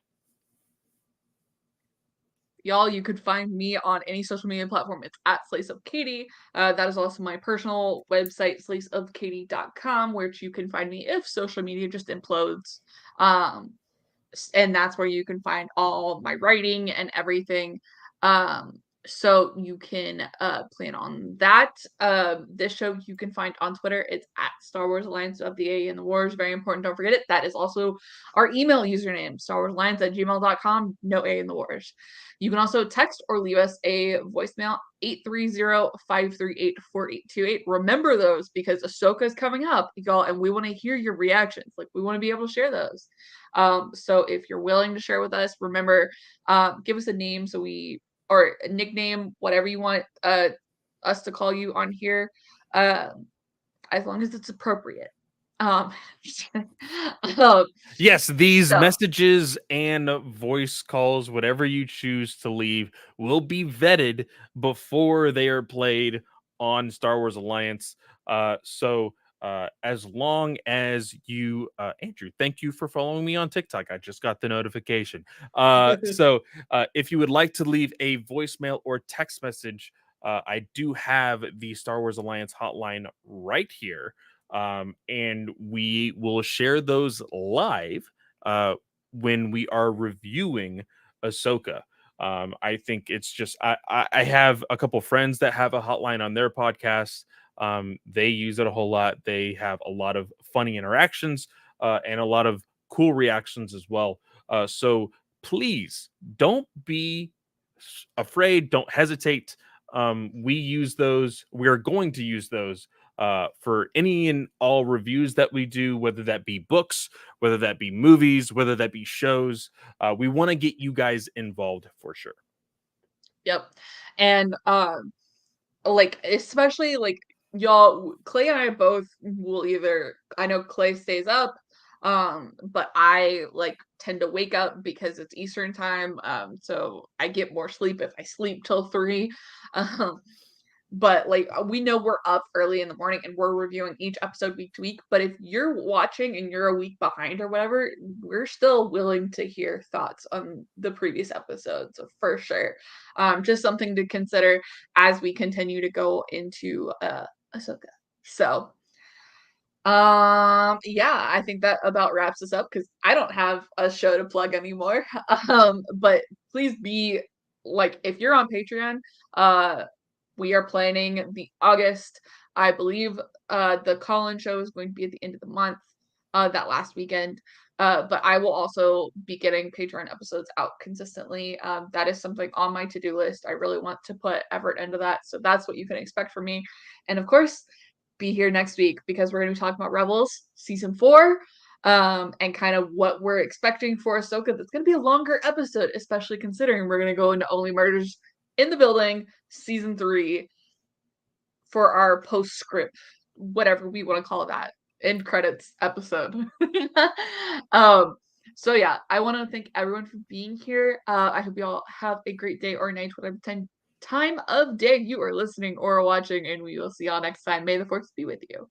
Speaker 1: Y'all, you could find me on any social media platform. It's at Slice of Katie. That is also my personal website, sliceofkatie.com, where you can find me if social media just implodes. Um, and that's where you can find all my writing and everything. So you can plan on that. This show you can find on Twitter. It's at Star Wars Alliance of the A and the Wars. Very important. Don't forget it. That is also our email username, StarWarsAlliance@gmail.com. No A in the Wars. You can also text or leave us a voicemail, 830-538-4828. Remember those because Ahsoka is coming up, y'all, and we want to hear your reactions. Like, we want to be able to share those. So if you're willing to share with us, remember, give us a name or a nickname, whatever you want us to call you on here, uh, as long as it's appropriate. Um, um,
Speaker 2: Yes, these
Speaker 1: so
Speaker 2: messages and voice calls, whatever you choose to leave, will be vetted before they are played on Star Wars Alliance. As long as you, Andrew, thank you for following me on TikTok. I just got the notification. If you would like to leave a voicemail or text message, I do have the Star Wars Alliance hotline right here, and we will share those live uh, when we are reviewing Ahsoka. I think it's just I have a couple friends that have a hotline on their podcast. They use it a whole lot. They have a lot of funny interactions and a lot of cool reactions as well. So please don't be afraid. Don't hesitate. We use those. We are going to use those for any and all reviews that we do, whether that be books, whether that be movies, whether that be shows. We want to get you guys involved for sure.
Speaker 1: yep. And like especially like y'all, Clay and I both will either, I know Clay stays up, but I like tend to wake up because it's Eastern time, so I get more sleep if I sleep till 3. um but like we know we're up early in the morning and we're reviewing each episode week to week, but if you're watching and you're a week behind or whatever, we're still willing to hear thoughts on the previous episodes for sure. Just something to consider as we continue to go into Ahsoka. So yeah, I think that about wraps us up because I don't have a show to plug anymore. But please be like, if you're on Patreon, uh we are planning the August. I believe the call-in show is going to be at the end of the month, that last weekend. But I will also be getting Patreon episodes out consistently. That is something on my to-do list. I really want to put effort into that. So that's what you can expect from me. And of course, be here next week because we're going to be talking about Rebels season 4, and kind of what we're expecting for Ahsoka. That's going to be a longer episode, especially considering we're going to go into Only Murders in the Building season 3 for our postscript, whatever we want to call that, end credits episode. um, so yeah, I want to thank everyone for being here. I hope you all have a great day or night, whatever time of day you are listening or watching, and we will see y'all next time. May the force be with you.